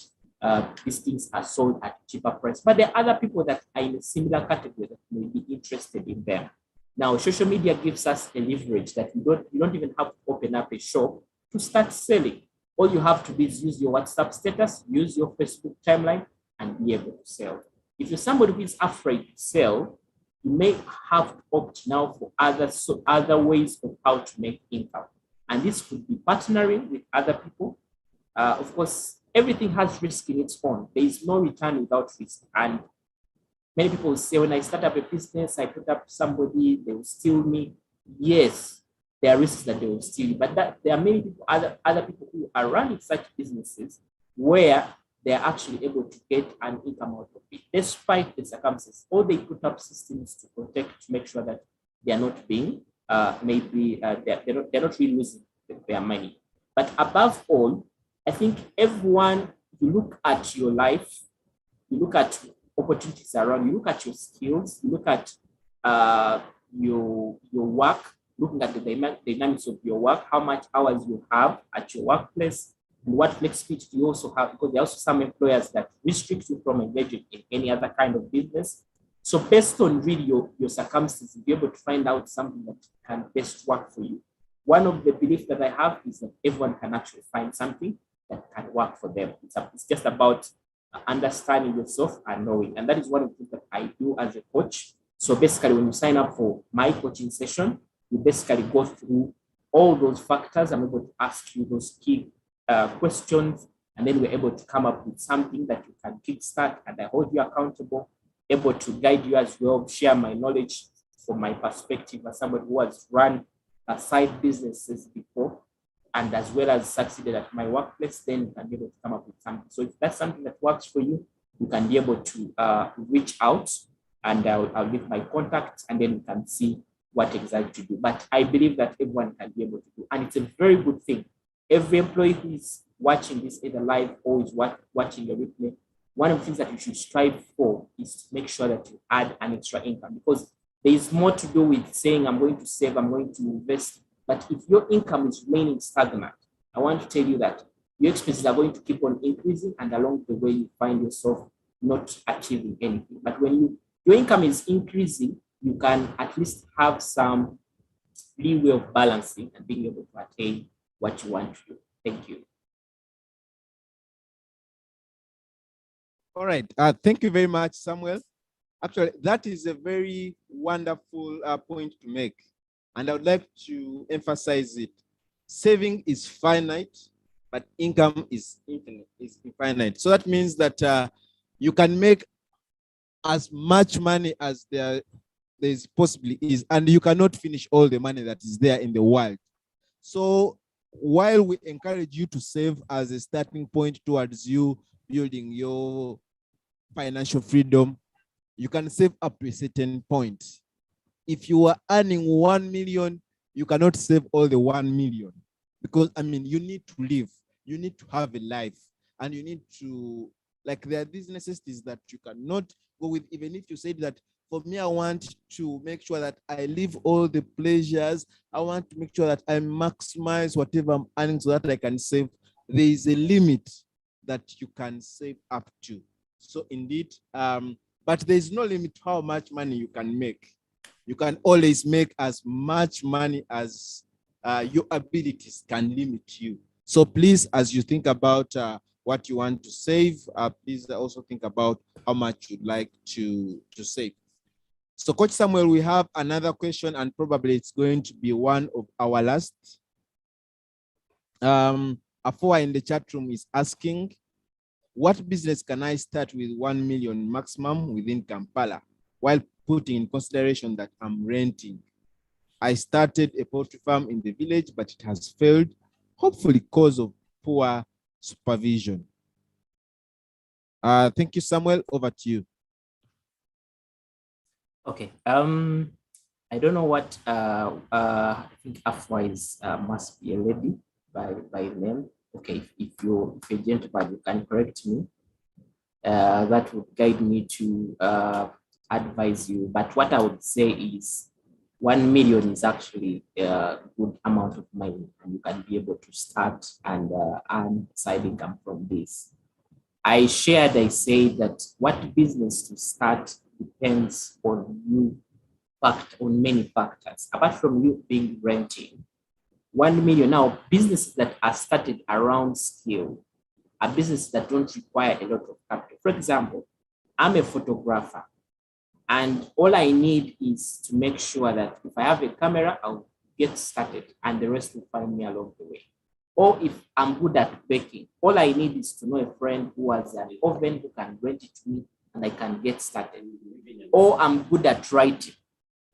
these things are sold at a cheaper price. But there are other people that are in a similar category that may be interested in them. Now, social media gives us a leverage that you don't even have to open up a shop to start selling. All you have to do is use your WhatsApp status, use your Facebook timeline, and be able to sell. If you're somebody who is afraid to sell, you may have to opt now for other ways of how to make income. And this could be partnering with other people. Of course, everything has risk in its own. There is no return without risk. And many people say, when I start up a business, I put up somebody, they will steal me. Yes, there are risks that they will steal you, but there are many people, other people who are running such businesses where they are actually able to get an income out of it, despite the circumstances. Or they put up systems to protect, to make sure that they are not being, they're not really losing their money. But above all, I think everyone, you look at your life, you look at opportunities around, you look at your skills, you look at your work, looking at the dynamics of your work, how much hours you have at your workplace, and what flexibility do you also have, because there are also some employers that restrict you from engaging in any other kind of business. So based on really your circumstances, be able to find out something that can best work for you. One of the beliefs that I have is that everyone can actually find something that can work for them. It's just about understanding yourself and knowing. And that is one of the things that I do as a coach. So basically, when you sign up for my coaching session, you basically go through all those factors. I'm able to ask you those key questions, and then we're able to come up with something that you can kickstart, and I hold you accountable, able to guide you as well, share my knowledge from my perspective as somebody who has run side businesses before, and as well as succeeded at my workplace. Then you can be able to come up with something. So if that's something that works for you, you can be able to reach out, and I'll leave my contacts, and then you can see what exactly to do. But I believe that everyone can be able to do, and it's a very good thing. Every employee who is watching this either live or is watching the replay, one of the things that you should strive for is to make sure that you add an extra income, because there is more to do with saying, I'm going to save, I'm going to invest. But if your income is remaining stagnant, I want to tell you that your expenses are going to keep on increasing, and along the way, you find yourself not achieving anything. But when your income is increasing, you can at least have some leeway of balancing and being able to attain what you want to do. Thank you. All right. Thank you very much, Samuel. Actually, that is a very wonderful point to make. And I would like to emphasize it. Saving is finite, but income is infinite, is infinite. So that means that you can make as much money as there is possibly is, and you cannot finish all the money that is there in the world. So while we encourage you to save as a starting point towards you building your financial freedom, you can save up to a certain point. If you are earning 1 million, you cannot save all the 1 million, because I mean, you need to live, you need to have a life, and you need to, like, there are these necessities that you cannot go with. Even if you said that, for me, I want to make sure that I live all the pleasures, I want to make sure that I maximize whatever I'm earning so that I can save. There is a limit that you can save up to. So indeed, but there is no limit to how much money you can make. You can always make as much money as your abilities can limit you. So please, as you think about what you want to save, please also think about how much you'd like to save. So Coach Samuel, we have another question, and probably it's going to be one of our last. Afua in the chat room is asking, what business can I start with 1 million maximum within Kampala, while putting in consideration that I'm renting? I started a poultry farm in the village, but it has failed, hopefully because of poor supervision. Thank you, Samuel. Over to you. Okay. I don't know what I think Afua is must be a lady by name. Okay, if you're a gentleman, you can correct me. That would guide me to advise you. But what I would say is 1 million is actually a good amount of money, and you can be able to start and earn side income from this. I say that what business to start depends on you, on many factors. Apart from you being renting, 1 million now, businesses that are started around scale are businesses that don't require a lot of capital. For example, I'm a photographer, and all I need is to make sure that if I have a camera, I'll get started, and the rest will find me along the way. Or if I'm good at baking, all I need is to know a friend who has an oven who can rent it to me, and I can get started. Or I'm good at writing.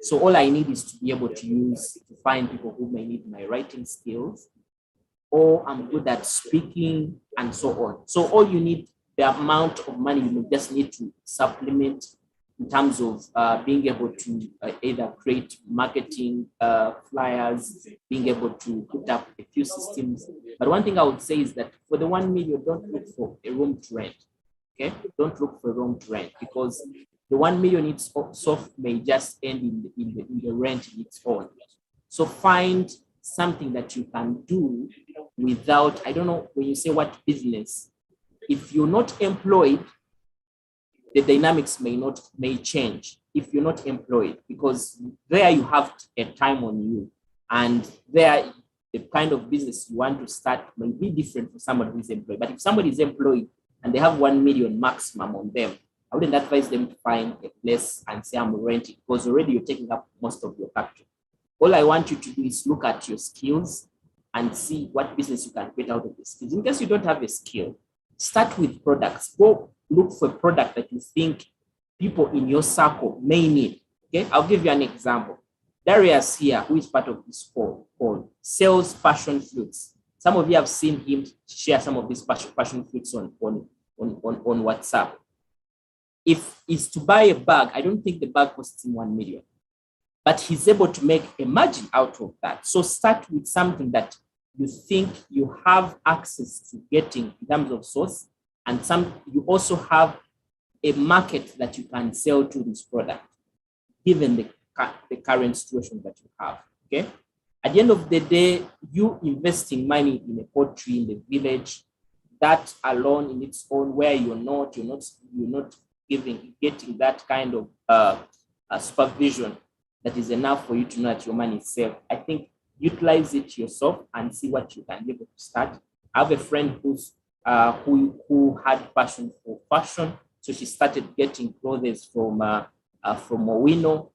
So all I need is to be able to find people who may need my writing skills. Or I'm good at speaking, and so on. So all you need, the amount of money you just need to supplement in terms of being able to either create marketing flyers, being able to put up a few systems. But one thing I would say is that for the 1 million, don't look for a room to rent. Okay, don't look for a room to rent, because the 1 million itself may just end in the rent in its own. So find something that you can do without, I don't know, when you say what business, if you're not employed, the dynamics may change if you're not employed, because there you have a time on you, and there the kind of business you want to start may be different for somebody who is employed. But if somebody is employed and they have 1 million maximum on them, I wouldn't advise them to find a place and say I'm renting, because already you're taking up most of your capital. All I want you to do is look at your skills and see what business you can get out of the skills. In case you don't have a skill, start with products. Go look for a product that you think people in your circle may need. Okay, I'll give you an example. Darius here, who is part of this call, sells passion fruits. Some of you have seen him share some of these passion fruits on WhatsApp. If it's to buy a bag, I don't think the bag costs him 1 million, but he's able to make a margin out of that. So start with something that you think you have access to getting in terms of source, and you also have a market that you can sell to this product, given the current situation that you have. Okay. At the end of the day, you investing money in a poultry in the village, that alone in its own, where you're not getting that kind of supervision that is enough for you to know that your money is safe. I think utilize it yourself and see what you can be able to start. I have a friend who had passion for fashion, so she started getting clothes from Owino,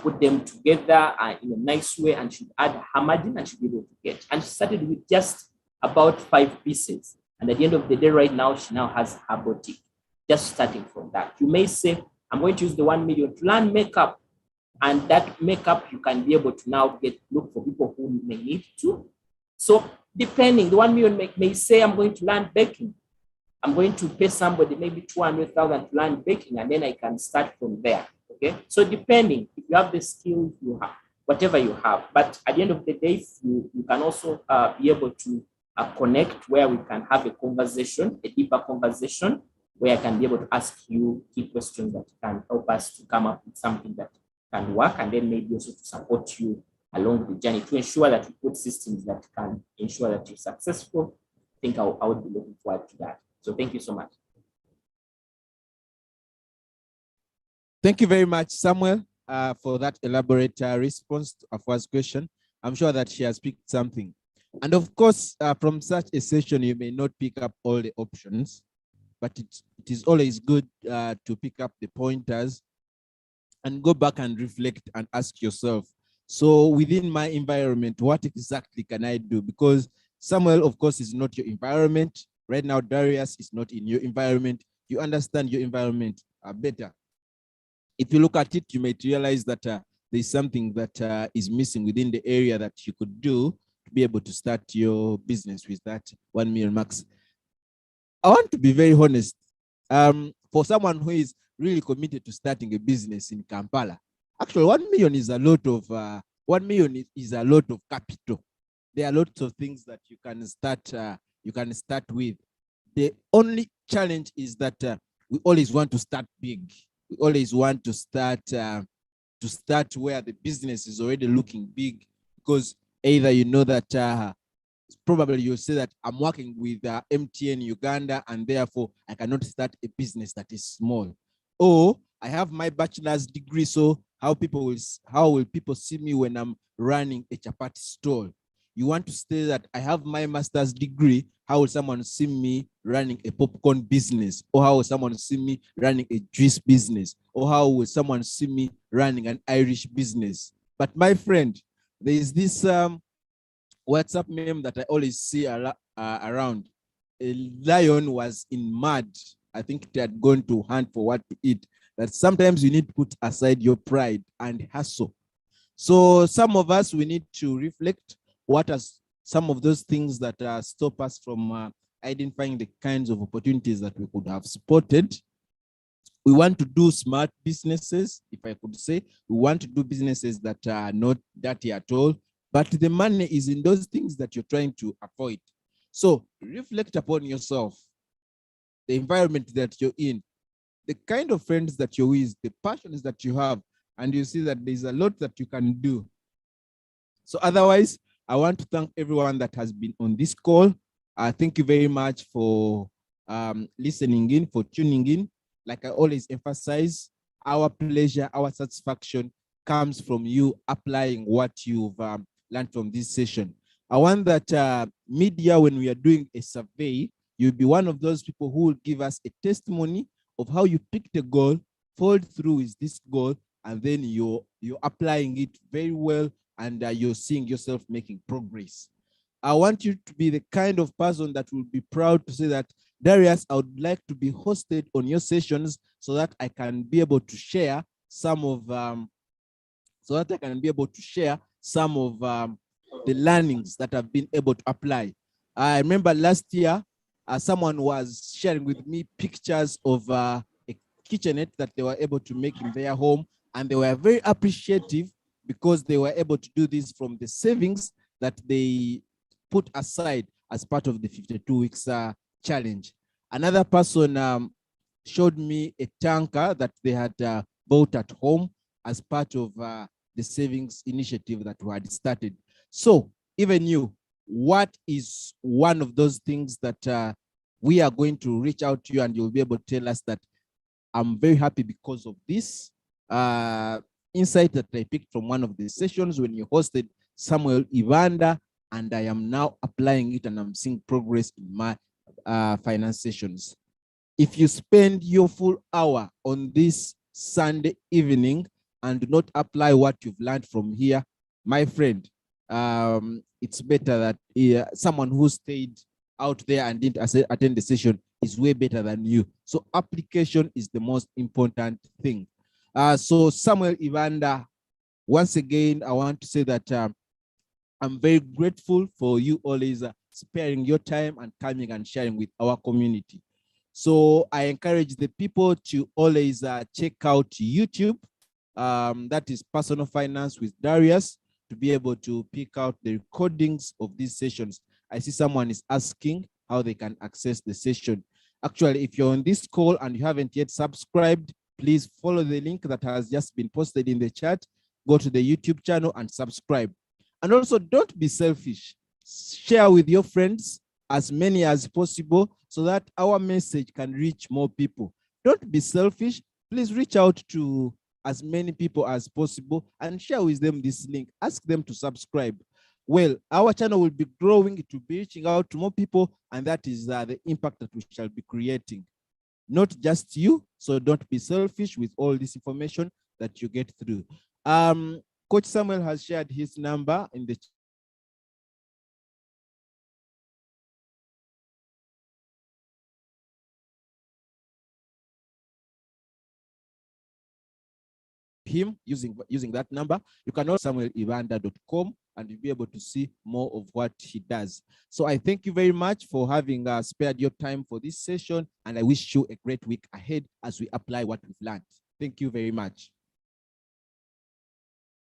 put them together in a nice way, and she'd add her margin and she'd be able to get. And she started with just about 5 pieces. And at the end of the day, right now, she now has her boutique, just starting from that. You may say, I'm going to use the 1 million to learn makeup. And that makeup, you can be able to now look for people who may need to. So depending, the 1 million may say, I'm going to learn baking. I'm going to pay somebody maybe 200,000 to learn baking, and then I can start from there. Okay. So depending, if you have the skills, you have whatever you have. But at the end of the day, you can also be able to connect, where we can have a conversation, a deeper conversation, where I can be able to ask you key questions that can help us to come up with something that can work, and then maybe also to support you along the journey to ensure that you put systems that can ensure that you're successful. I think I would be looking forward to that. So thank you so much. Thank you very much, Samuel, for that elaborate response to our first question. I'm sure that she has picked something. And of course, from such a session, you may not pick up all the options, but it is always good to pick up the pointers and go back and reflect and ask yourself, so within my environment, what exactly can I do? Because Samuel, of course, is not your environment. Right now, Darius is not in your environment. You understand your environment better. If you look at it, you might realize that there's something that is missing within the area that you could do to be able to start your business with that 1 million max. I want to be very honest. For someone who is really committed to starting a business in Kampala, actually 1 million is a lot of 1 million is a lot of capital. There are lots of things that you can start with. The only challenge is that we always want to start big. We always want to start where the business is already looking big, because either you know that probably you'll say that I'm working with MTN Uganda, and therefore I cannot start a business that is small. Or I have my bachelor's degree, so how will people see me when I'm running a chapati stall? You want to say that I have my master's degree, how will someone see me running a popcorn business? Or how will someone see me running a juice business? Or how will someone see me running an Irish business? But my friend, there is this WhatsApp meme that I always see around. A lion was in mud. I think they had gone to hunt for what to eat. That sometimes you need to put aside your pride and hustle. So some of us, we need to reflect what are some of those things that stop us from identifying the kinds of opportunities that we could have spotted. We want to do smart businesses, if I could say. We want to do businesses that are not dirty at all, but the money is in those things that you're trying to avoid. So reflect upon yourself, the environment that you're in, the kind of friends that you're with, the passions that you have, and you see that there's a lot that you can do So otherwise, I want to thank everyone that has been on this call. Thank you very much for listening in, for tuning in. Like I always emphasize, our pleasure, our satisfaction comes from you applying what you've learned from this session. I want that media, when we are doing a survey, you'll be one of those people who will give us a testimony of how you picked a goal, followed through with this goal, and then you're applying it very well, and you're seeing yourself making progress. I want you to be the kind of person that will be proud to say that, Darius, I would like to be hosted on your sessions so that I can be able to share some of the learnings that I've been able to apply. I remember last year, someone was sharing with me pictures of a kitchenette that they were able to make in their home, and they were very appreciative because they were able to do this from the savings that they put aside as part of the 52 weeks challenge. Another person showed me a tanker that they had bought at home as part of the savings initiative that we had started. So even you, what is one of those things that we are going to reach out to you, and you'll be able to tell us that, I'm very happy because of this insight that I picked from one of the sessions when you hosted Samuel Ivanda, and I am now applying it and I'm seeing progress in my finance sessions. If you spend your full hour on this Sunday evening and do not apply what you've learned from here, my friend, it's better that someone who stayed out there and didn't attend the session is way better than you. So application is the most important thing. So Samuel Ivanda, once again, I want to say that I'm very grateful for you always sparing your time and coming and sharing with our community. So I encourage the people to always check out YouTube. That is Personal Finance with Darius, to be able to pick out the recordings of these sessions. I see someone is asking how they can access the session. Actually, if you're on this call and you haven't yet subscribed, please follow the link that has just been posted in the chat. Go to the YouTube channel and subscribe. And also, don't be selfish. Share with your friends as many as possible so that our message can reach more people. Don't be selfish. Please reach out to as many people as possible and share with them this link. Ask them to subscribe. Well, our channel will be growing, it will be reaching out to more people, and that is the impact that we shall be creating. Not just you, so don't be selfish with all this information that you get through. Coach Samuel has shared his number in the him using that number. You can also samuelivanda.com and you'll be able to see more of what he does. So I thank you very much for having spared your time for this session, and I wish you a great week ahead as we apply what we've learned. Thank you very much.